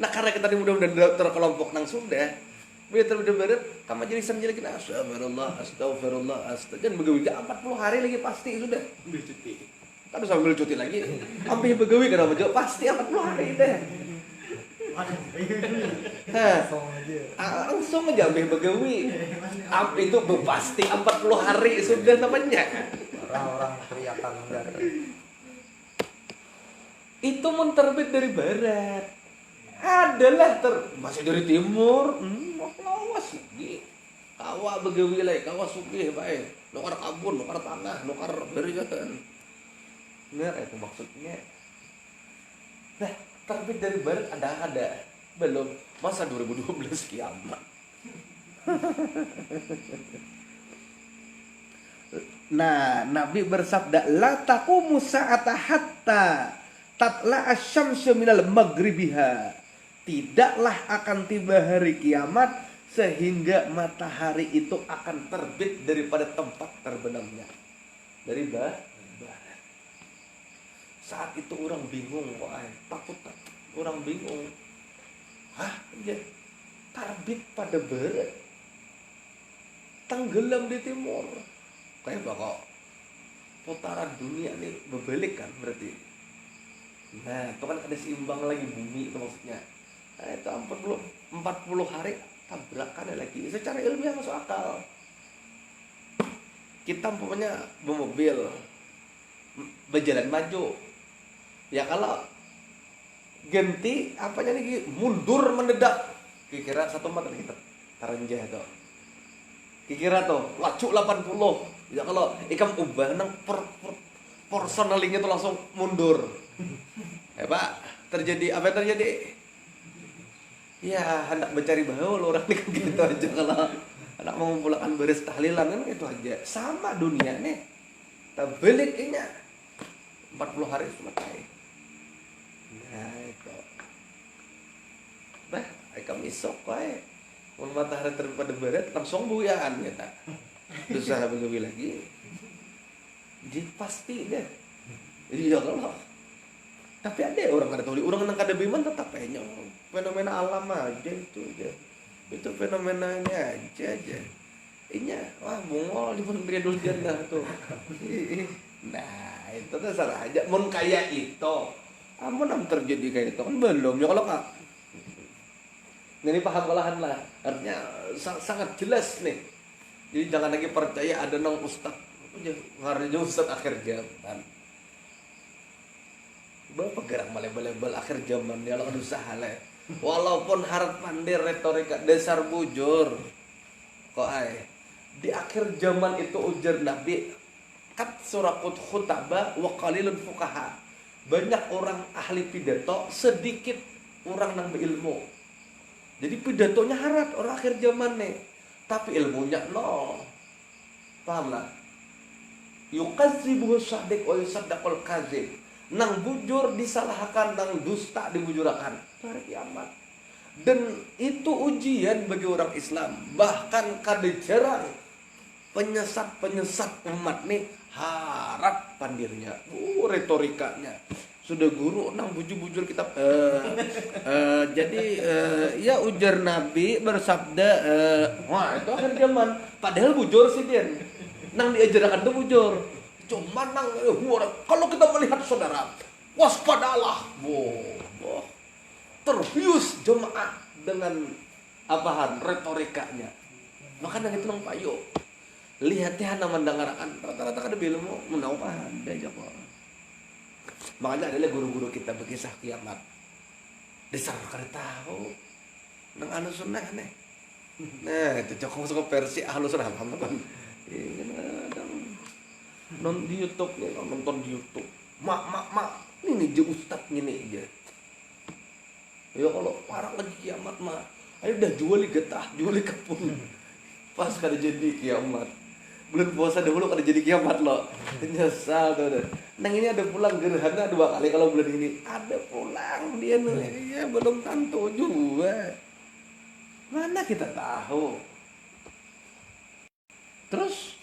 Nah karena kita mudah-mudahan terkelompok nang sudah. Bila terbit barat, kamu jadi lagi astagfirullah. Dan begawi 40 hari lagi pasti sudah. Ambil cuti. Kan sambil cuti lagi. Ambil begawi kenapa jauh pasti 40 hari deh. Langsung aja ambil begawi. Itu pasti 40 hari sudah namanya. Orang-orang teriakan dari. Itu mun terbit dari barat. Adalah masih dari timur. Lawas lagi. Kawa begawi lagi, kawa sugih bae. Nukar kabun, nukar tanah, nukar berikan. Benar itu maksudnya. Nah, terbit dari barat ada belum masa 2012 kiamat. Nah, Nabi bersabda, la taqumu sa'ata hatta tatla asy-syamsu minal maghribiha. Tidaklah akan tiba hari kiamat sehingga matahari itu akan terbit daripada tempat terbenamnya. Dari barat. Saat itu orang bingung kok, takut. Orang bingung. Ya, terbit pada barat. Tenggelam di timur. Kayak bakal putaran dunia nih berbalik kan berarti. Nah, itu kan ada seimbang lagi bumi itu maksudnya. Nah, itu 40 hari tabrakan lagi. Secara ilmiah masuk akal. Kita umpamanya bermobil berjalan maju. Ya kalau ganti apanya nih mundur mendadak. Kira-kira 1 meter kita taranjah tuh. Kira-kira tuh laju 80. Ya kalau ikam ubah nang personalingnya tuh langsung mundur. Pak, terjadi apa yang terjadi? Ya, hendak mencari bahaul orang nih gitu aja kalau hendak mengumpulkan beres tahlilan kan itu aja. Sama dunia nih. Tabeliknya 40 hari selesai. Nah, itu. Bah, ikam isok wae. Mun matahari terbit pada barat langsung buyaan kita. Usaha begawi lagi. Jadi pasti deh. Iya kalau. Tapi ada orang kada tahu, orang nang kada beriman tetap aja fenomena alam aja itu aja. Itu fenomenanya aja. Inya, wah bungol di pemberi dulu jannah tuh. Nah, itu tuh salah aja. Mun kayak itu, amun terjadi kayak itu kan belum ya kalau kak. Ini paham olahan lah. Artinya sangat jelas nih. Jadi jangan lagi percaya ada nang ustaz. Ngaruhnya ustaz akhir zaman. Bapak gerak malebel-lebel akhir zaman dia lakukan usaha lah. Walaupun harap pandai retorika dasar bujur. Kok ay di akhir zaman itu ujar Nabi kat surakut khutbah wa qalilun fuqaha. Banyak orang ahli pidato, sedikit orang nang berilmu. Jadi pidatonya harat orang akhir zaman nih, tapi ilmunya nol. Paham lah? Yukadzibuhu sadiq wa yusaddaqul kadzib. Nang bujur disalahkan, nang dusta dibujurakan. Hari kiamat. Dan itu ujian bagi orang Islam. Bahkan kada jarang penyesat umat nih harap pandirnya. Retorikanya. Sudah guru nang bujur-bujur kitab. Jadi ya ujar Nabi bersabda, wah itu akhir zaman. Padahal bujur sih dia. Nang diajarkan tuh bujur. Cuma nang kalau kita melihat saudara, waspadalah. Boh. Terbius jemaah dengan apahan retorikanya. Makanya itu nang payo. Lihatnya nama mendengarkan rata-rata kada ilmu menaupahan diajak orang. Makanya adalah guru-guru kita berkisah kiamat. Dasar kada tahu. Nang anu sunnah nih. Nah, itu cokong suka versi ahlu sunnah paham kan. Non di YouTube nih, nonton di YouTube. Mak. Ini je ustad gini aja. Ya kalau parah lagi kiamat mah, ayo udah jual getah, jual kebun. Pas kada jadi kiamat. Bulan puasa dahulu kada jadi kiamat loh. Nyesal tuh. Nang ini ada pulang gerhana 2 kali kalau bulan ini. Ada pulang dia nih, ya belum tentu juga. Mana kita tahu. Terus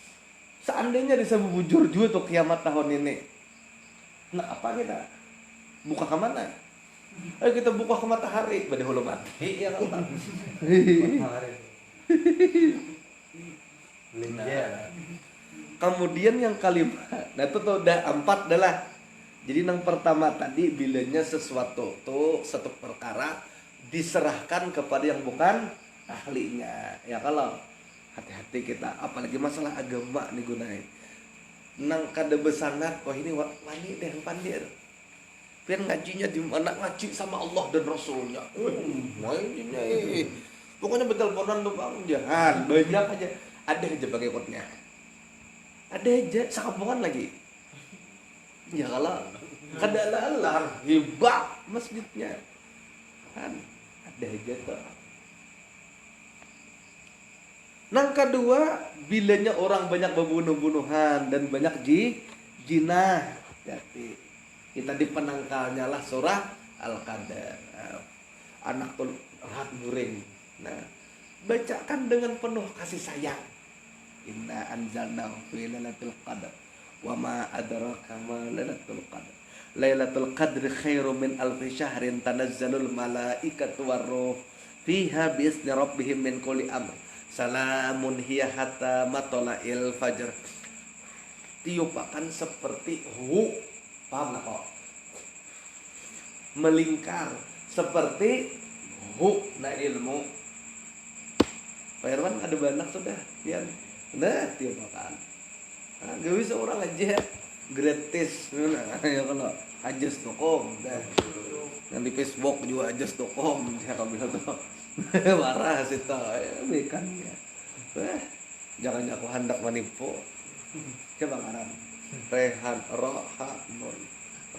seandainya bisa bujur juga tuh kiamat tahun ini. Nah apa kita? Buka ke mana? Ayo kita buka ke matahari. Pada hulu mati. Iya kan? Matahari. Linja. Kemudian yang kelima. Nah itu tuh udah 4 adalah. Jadi yang pertama tadi bilanya sesuatu tuh satu perkara diserahkan kepada yang bukan ahlinya. Ya kalau hati-hati kita, apalagi masalah agama nih gunain. Nang kada besangat, wah ini wani deh pandir. Pian ngajinya di mana ngaji sama Allah dan Rasulnya. Ngajinya pokoknya beteleponan tuh bang, jangan banyak aja. Ada aja pengikutnya. Ada aja sakampungan lagi. Ya kalau kada lalar hebat masjidnya. Kan ada aja tuh. Nang kedua, bilanya orang banyak berbunuh-bunuhan dan banyak jinah. Jadi kita di penangkalnya lah surah Al-Qadar. Anak tul rahat guring. Nah, bacakan dengan penuh kasih sayang. Inna anzalnahu fi lailatul qadar. Wa ma adraka ma lailatul qadar. Lailatul qadri khairum min alfi syahrin tanazzalul malaikatu warruh fiha bi izni rabbihim min kulli amr. Salamun hiya hatta matla'il fajr. Tiupakan seperti paham lah kok? Melingkar seperti nah ilmu. Pak Irwan ada banyak sudah pian. Nah, tiupakan. Nah, gak bisa orang aja gratis. Nah, ya kalau ajas.com dah. Yang di Facebook juga ajas.com ya kamu bilang tuh. Marah sih toh, ikan ya. Jangan aku hendak menipu. Coba kanan. Rehan ro ha nun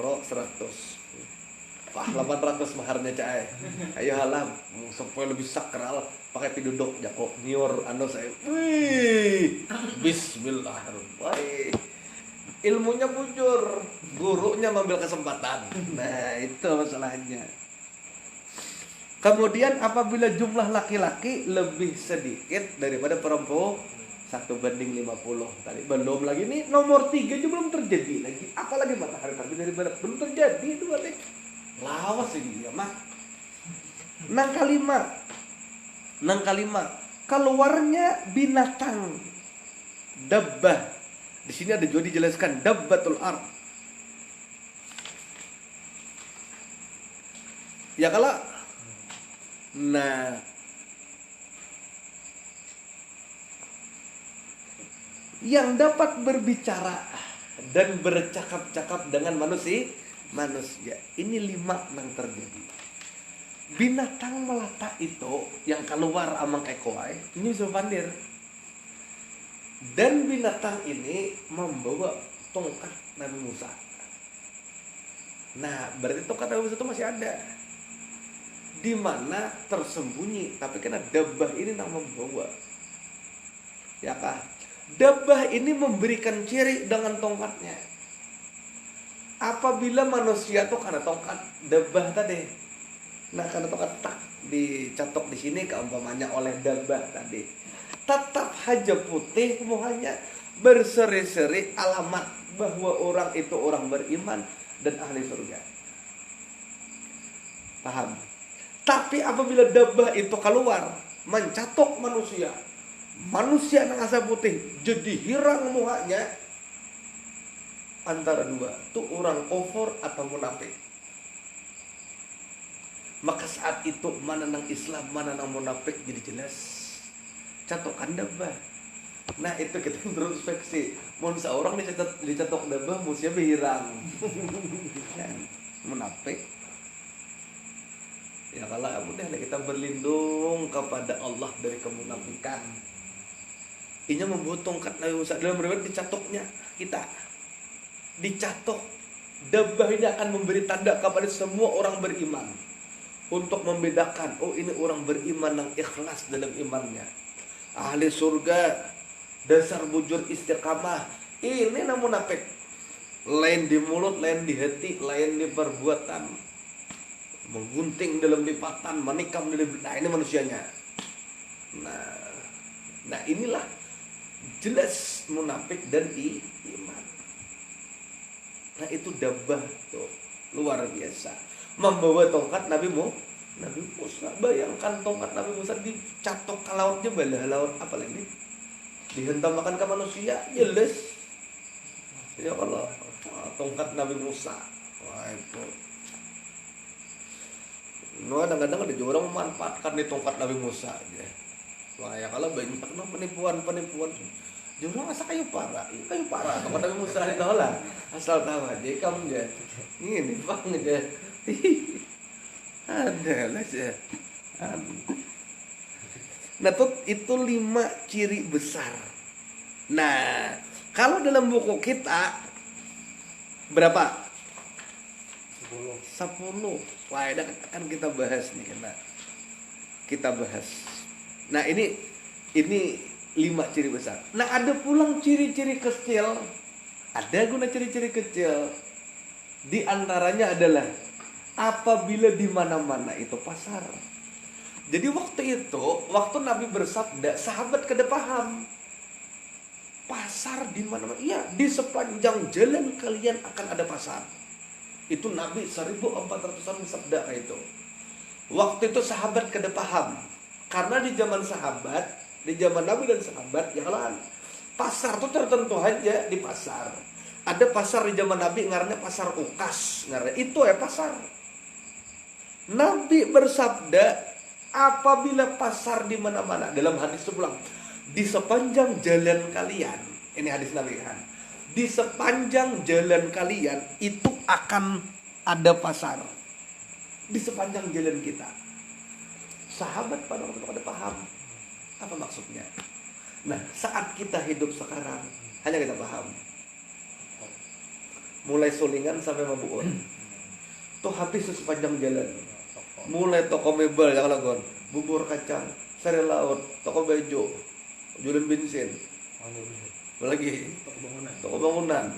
ro 100. Wah 800 maharnya cai. Ayo halam supaya lebih sakral pakai piduduk jako nior anu saya. Wih. Bismillahirrahmanirrahim. Ilmunya bujur, gurunya mengambil kesempatan. Nah, itu masalahnya. Kemudian apabila jumlah laki-laki lebih sedikit daripada perempuan 1:50 tadi belum lagi nih nomor 3 juga belum terjadi lagi, apalagi matahari terbit dari barat belum terjadi itu berarti lawas ini ya mah. Nang kalima keluarnya binatang dabbah. Di sini ada juga dijelaskan dabbatul ard. Ya kalau nah yang dapat berbicara dan bercakap-cakap dengan manusia. Ini 5 yang terjadi. Binatang melata itu yang keluar amang ekoai ini bisa pandir. Dan binatang ini membawa tongkat Nabi Musa. Nah, berarti tongkat Nabi Musa itu masih ada. Di mana tersembunyi, tapi karena dabah ini yang membawa. Ya kah? Dabah ini memberikan ciri dengan tongkatnya. Apabila manusia tuh karena tongkat dabah tadi. Nah, karena tongkat tak dicatok di sini keumpamanya oleh dabah tadi. Tetap haja putih semuanya berseri-seri alamat bahwa orang itu orang beriman dan ahli surga. Paham? Tapi apabila dabah itu keluar mencatok manusia yang asa putih jadi hirang muhanya, antara dua tuh orang kufur atau munafik. Maka saat itu mana nang Islam, mana nang munafik jadi jelas. Catokan dabah. Nah itu kita introspeksi. Mau seorang dicatok dabah, musuhnya berhirang. Munafik. Ya kalau mudah kita berlindung kepada Allah dari kemunafikan. Ini membuat tongkat Nabi Musa dalam riwayat dicatoknya kita. Dicatok. Dabah ini akan memberi tanda kepada semua orang beriman. Untuk membedakan, oh ini orang beriman yang ikhlas dalam imannya. Ahli surga, dasar bujur istiqamah. Ini namun munafik. Lain di mulut, lain di hati, lain di perbuatan. Menggunting dalam lipatan, menikam dalam. Nah ini manusianya. Nah inilah jelas munafik dan iman. Nah itu dabah tuh luar biasa. Membawa tongkat Nabi Musa. Bayangkan tongkat Nabi Musa dicatok ke lautnya, belah laut apalagi dihentam makan ke manusia, jelas. Ya Allah, tongkat Nabi Musa. Wah itu. Kadang-kadang ada orang memanfaatkan di tongkat Nabi Musa aja. Wah ya kalau banyak penipuan. Jurang asa kayu parah. Tongkat Nabi Musa itu lah. Asal tahu aja kamu aja. Ini bang aja. Adalah sih. Nah itu 5 ciri besar. Nah kalau dalam buku kita berapa? 10. Wah, kan kita bahas nih kena. Kita bahas. Nah, ini 5 ciri besar. Nah, ada pulang ciri-ciri kecil. Ada guna ciri-ciri kecil. Di antaranya adalah apabila di mana-mana itu pasar. Jadi waktu Nabi bersabda, sahabat kada paham. Pasar di mana-mana. Iya, di sepanjang jalan kalian akan ada pasar. Itu Nabi 1400-an sabda kayak itu. Waktu itu sahabat kada paham. Karena di zaman sahabat, di zaman Nabi dan sahabat, ya kan pasar itu tertentu aja di pasar. Ada pasar di zaman Nabi ngarannya pasar Ukas, ngarannya itu ya pasar. Nabi bersabda, apabila pasar di mana-mana, dalam hadis sebelah, di sepanjang jalan kalian, ini hadis Nabi kan. Di sepanjang jalan kalian itu akan ada pasar. Di sepanjang jalan kita. Sahabat pada waktu itu pada paham apa maksudnya. Nah, saat kita hidup sekarang hanya kita paham. Mulai Sulingan sampai Mabuon. Tuh habis sepanjang jalan. Mulai toko mebel ya kalau bubur kacang, sari laut, toko baju, jualan bensin. Lagi toko bangunan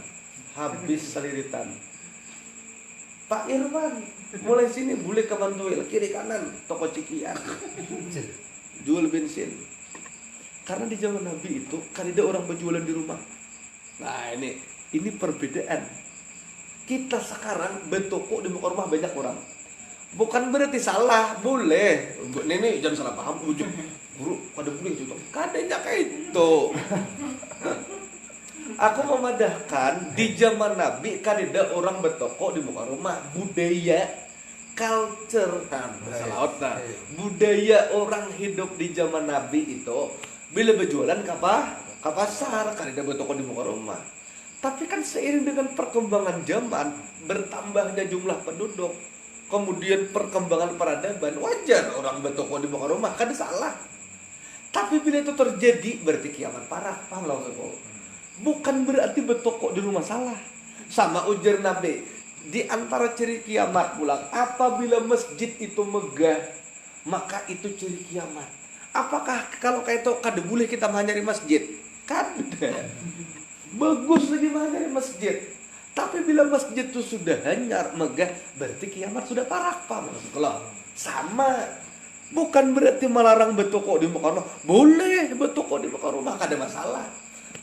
habis seliritan. Pak Irwan mulai sini boleh ke Mantuil, kiri kanan toko cikian jual bensin. Karena di zaman Nabi itu kan ada orang berjualan di rumah. Nah ini perbedaan. Kita sekarang bertoko di muka rumah banyak orang. Bukan berarti salah, boleh. Ini jangan salah paham ujung. Guru, pada boleh itu. Kadanya kayak itu. Aku memadahkan di zaman Nabi kan ada orang bertoko di muka rumah. Budaya culture budaya orang hidup di zaman Nabi itu bila berjualan ke pasar kan ada bertoko di muka rumah. Tapi kan seiring dengan perkembangan zaman, bertambahnya jumlah penduduk, kemudian perkembangan peradaban, wajar orang bertoko di muka rumah, kan salah. Tapi bila itu terjadi, berarti kiamat parah. Paham lah maksudku? Bukan berarti bertoko di rumah salah. Sama ujar Nabi, di antara ciri kiamat pulang, apabila masjid itu megah, maka itu ciri kiamat. Apakah kalau kayak itu kada boleh kita menyari masjid? Kada. Bagus lagi menyari masjid. Tapi bila masjid itu sudah hanyar, megah, berarti kiamat sudah parah. Paham maksudku? Sama. Bukan berarti melarang bertoko di muka rumah. Boleh bertoko di muka rumah, kada masalah.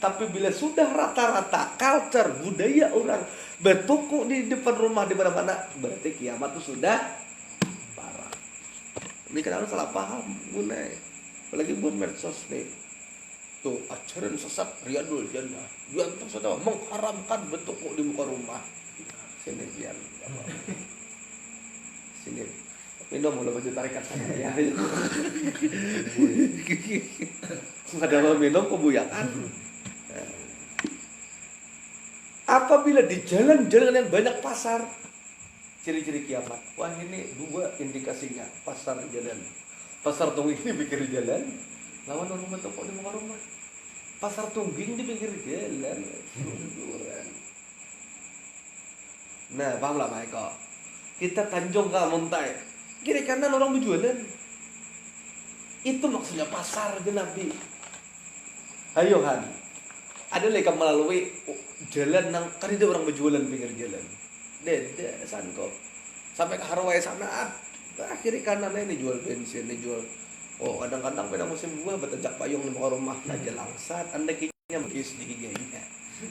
Tapi bila sudah rata-rata culture, budaya orang bertoko di depan rumah di mana-mana, berarti kiamat itu sudah parah. Ini kadang salah paham, gunai. Apalagi buat medsos nih. Tuh ajaran sesat Riyadul Jannah. Yang tersebut mengharamkan bertoko di muka rumah. Sini biar. Sini. Minum mulai baju tarikat saya ya. Ada mau minum kebuyakan. Apabila di jalan-jalan yang banyak pasar, ciri-ciri kiamat. Wah ini dua indikasinya. Pasar jalan. Pasar tungging di pinggir jalan, lawan rumah toko di muka rumah. Pasar tungging di pinggir jalan. Nah, paham lah Michael. Kita Tanjung Kamuntai. Kiri kanan orang berjualan. Itu maksudnya pasar je Nabi. Ayo Han. Ada lagi melalui jalan nang kan itu orang berjualan pinggir jalan. Dede sangkop. Sampai ke Harway sana. Kiri kanan ini jual bensin, ini jual. Oh, kadang-kadang pada musim buah bertajak payung di muka rumah aja langsat. Anda kinya bekis di giganya.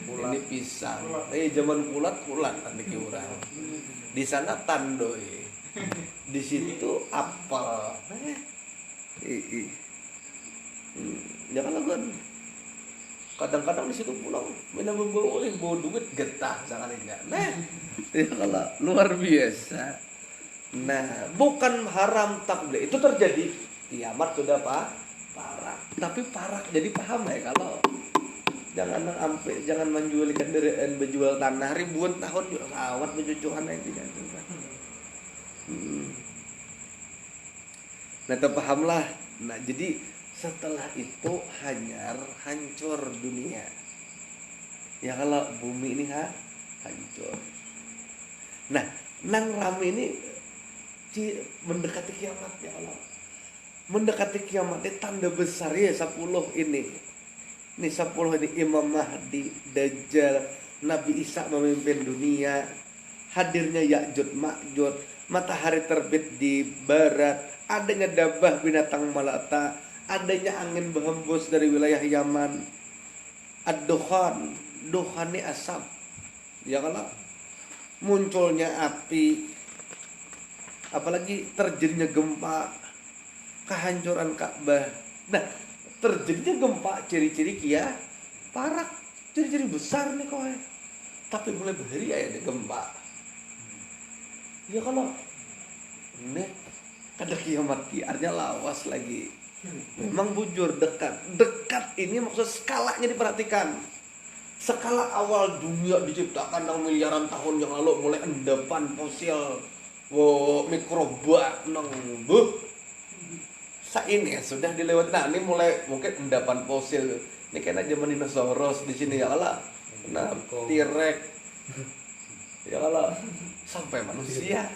Ini pisang. Zaman kulat anda ki urang. Di sana tandoy. Di situ apel. Ya kan kan. Kadang-kadang di situ pulang minum bawa duit getah jangan enggak. Nah, ya kalau luar biasa. Nah, bukan haram takbir. Itu terjadi kiamat sudah parah. Tapi parah jadi paham ya kalau jangan menjual kendaraan berjual tanah ribuan tahun juga sawat bercucukan yang tidak itu. Nah, terpahamlah. Nah, jadi setelah itu hancur dunia. Ya kalau bumi ini hancur. Nah, nang rame ini mendekati kiamat ya Allah. Mendekati kiamat ini tanda besar ya 10 ini. Ini 10 ini Imam Mahdi, Dajjal, Nabi Isa memimpin dunia, hadirnya Ya'juj Ma'juj, matahari terbit di barat, adanya dabah binatang melata, adanya angin berhembus dari wilayah Yaman, ad-dukhan, dukhan ini asap, ya kalau munculnya api, apalagi terjadinya gempa, kehancuran Ka'bah. Nah, terjadinya gempa ciri-ciri parah, ciri-ciri besar nih kok. Tapi mulai bahaya ya ada gempa. Ya kalau nih ada kiamat artinya lawas lagi. Memang bujur dekat ini maksud skalanya diperhatikan. Skala awal dunia diciptakan nang miliaran tahun yang lalu mulai endapan fosil, mikroba nang ini ya, sudah dilewati. Nah ini mulai mungkin endapan fosil. Ini kayaknya zaman dinosaurus di sini ya Allah. Nah T-Rex ya Allah sampai manusia,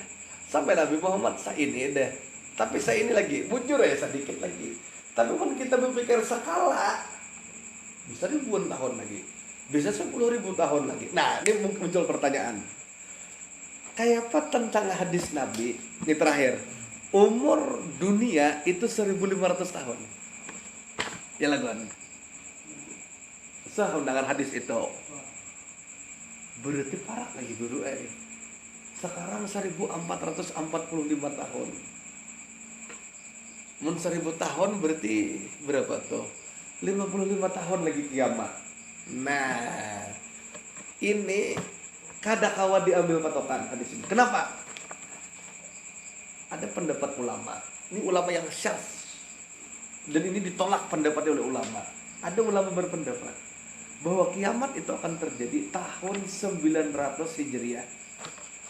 sampai Nabi Muhammad ini deh. Tapi ini lagi bujur ya sedikit lagi. Tapi pun kita berpikir skala bisa ribuan tahun lagi, bisa 10.000 tahun lagi. Nah ini muncul pertanyaan, kayak apa tentang hadis Nabi ini terakhir, umur dunia itu 1.500 tahun. Ya laguan. Saya mendengar hadis itu. Berarti parah lagi dulu Sekarang 1445 tahun. Mun 1000 tahun berarti berapa tuh? 55 tahun lagi kiamat. Nah, ini kadakawa diambil patokan hadis ini. Kenapa? Ada pendapat ulama. Ini ulama yang syadz. Dan ini ditolak pendapatnya oleh ulama. Ada ulama berpendapat bahwa kiamat itu akan terjadi tahun 900 Hijriah.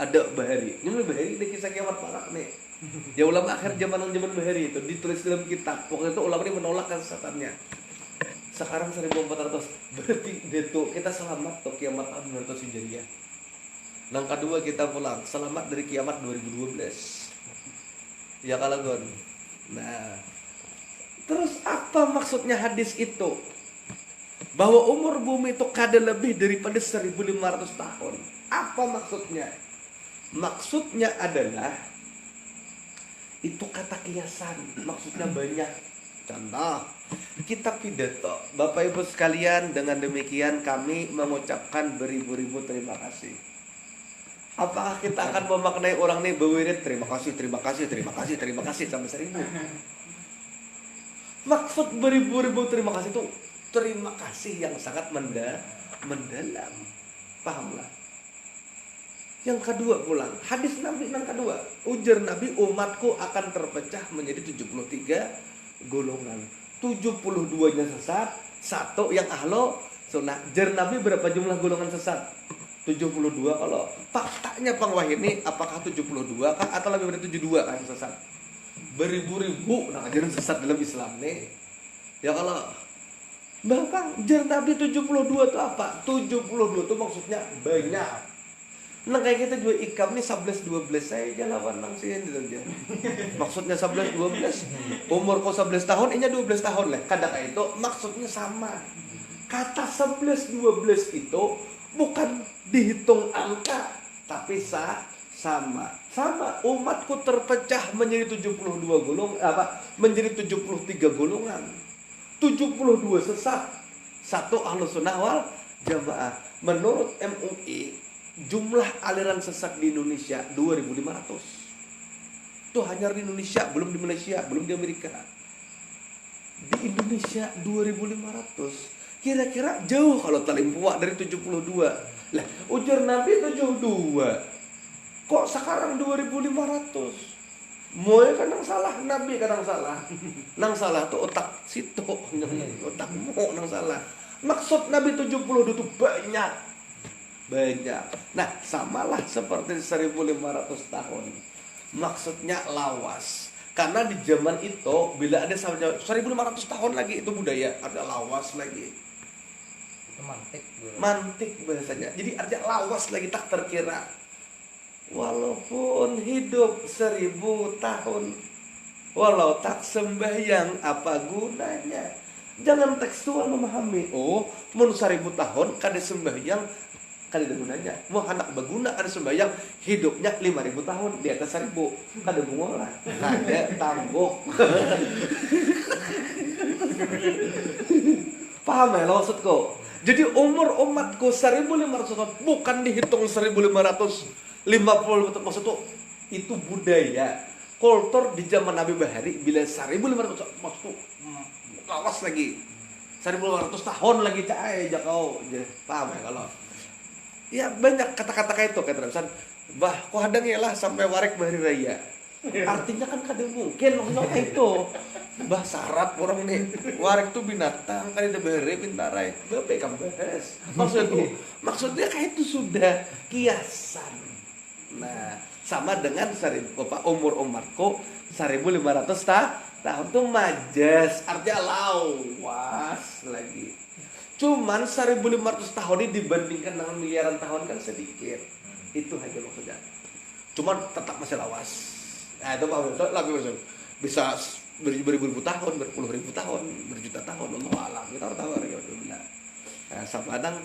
Ada Bahari. Ini Bahari ini kisah kiamat parah nih. Ya ulama akhir zaman Bahari itu ditulis dalam kitab. Waktu itu ulama ini menolak kesesatannya. Sekarang 1400 berarti itu kita selamat tuh kiamat tahun 900 Hijriah. Yang kedua kita pulang selamat dari kiamat 2012. Ya kalau gon. Nah, terus apa maksudnya hadis itu? Bahwa umur bumi itu kada lebih daripada 1500 tahun. Apa maksudnya? Maksudnya adalah itu kata kiasan. Maksudnya banyak. Contoh, kita pidato. Bapak Ibu sekalian, dengan demikian kami mengucapkan beribu-ribu terima kasih. Apakah kita akan memaknai orang ini berwirid terima kasih, terima kasih, terima kasih, terima kasih sampai 1000? Maksud beribu-ribu terima kasih itu terima kasih yang sangat mendalam. Pahamlah. Yang kedua pulang, hadis Nabi yang kedua, ujar Nabi, umatku akan terpecah menjadi 73 golongan. 72-nya sesat, satu yang ahlu sunnah. Jar Nabi berapa jumlah golongan sesat? 72. Kalau faktanya Pang ini apakah 72 kah atau lebih dari 72 kan sesat? Beribu-ribu nah ajaran sesat dalam Islam nih. Ya kalau bahkan jar Nabi 72 itu apa? 72 itu maksudnya banyak. Nah kayak kita juga ikam nih 11 12 saya aja lawan nang sih gitu aja. Maksudnya 11 12 umur kau 11 tahun ini 12 tahun lah. Kadang itu maksudnya sama. Kata 11 12 itu bukan dihitung angka tapi sama umatku terpecah menjadi 72 menjadi 73 golongan. 72 sesat, satu ahlu sunnah wal jamaah. Menurut MUI jumlah aliran sesat di Indonesia 2500. Itu hanya di Indonesia, belum di Malaysia, belum di Amerika. Di Indonesia 2500. Kira-kira jauh kalau talimpuak dari 72. Lah, ujar Nabi 72. Kok sekarang 2500? Moe kadang salah, Nabi kadang salah. Nang salah tuh otak situ, otak mo nang salah. Maksud Nabi 72 itu banyak. Banyak. Nah, samalah seperti 1500 tahun. Maksudnya lawas. Karena di zaman itu bila ada 1500 tahun lagi itu budaya, ada lawas lagi. Mantik bahasanya. Jadi artinya lawas lagi tak terkira. Walaupun hidup 1000 tahun, walau tak sembahyang apa gunanya? Jangan tekstual memahami. Oh, mun 1000 tahun kada sembahyang kada ada gunanya. Mau anak baguna kada sembahyang hidupnya 5000 tahun di atas 1000 kada bungolah. Kada tambok. Paham ya maksudku? Jadi umur umatku 1500 tahun bukan dihitung 1550 maksud itu budaya kultur di zaman Nabi Bahari bila 1500 maksud lawas lagi 1500 tahun lagi cai jakau paham ya kalau ya banyak kata-kata kayak itu kayak terusan bah kok hadang ya lah sampai warek Bahari Raya artinya kan kadang mungkin itu bahasa Arab orang nih warek tuh binatang kan ada Bahari pintarai bapak kamu bahas maksudnya kayak itu sudah kiasan. Nah sama dengan umur umatku 1500 tahun tuh majas artinya lawas lagi. Cuman 1500 tahun ini dibandingkan dengan miliaran tahun kan sedikit. Itu aja maksudnya. Cuman tetap masih lawas. Nah itu lebih masuk. Bisa beribu-ribu tahun, berpuluh-ribu tahun, berjuta tahun. Allah alam. Kita harus tahu ya. Nah, sapadang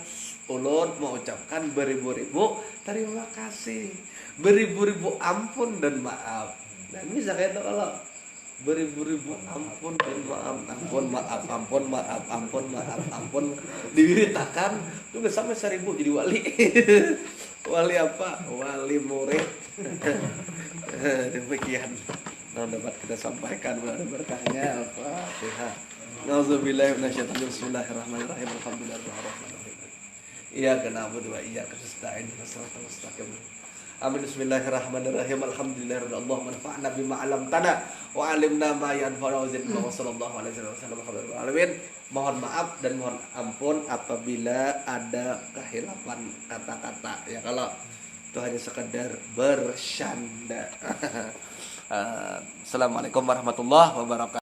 ulun mau ucapkan beribu-ribu terima kasih. Beribu-ribu ampun dan maaf. Dan bisa kayak itu kalau beribu-ribu ampun dan ampun diberitakan itu udah sampai 1000 jadi wali. Wali apa? Wali murid. Demikian yang dapat kita sampaikan berkahnya Al-Fatihah. Nauzubillahi minasyaitonir rajim. Bismillahirrahmanirrahim. Alhamdulillahirabbil alamin. Iyyaka na'budu wa iyyaka nasta'in. Shiratal mustaqim. Amin. Bismillahirrahmanirrahim. Alhamdulillahirabbil alamin. Manfa'na bima 'allamtana wa 'allimna ma yanfa'una wa zidna wa sallallahu alaihi wasallam. Alamin. Mohon maaf dan mohon ampun apabila ada kehilafan kata-kata. Ya kalau itu hanya sekedar bercanda. Assalamualaikum warahmatullahi wabarakatuh.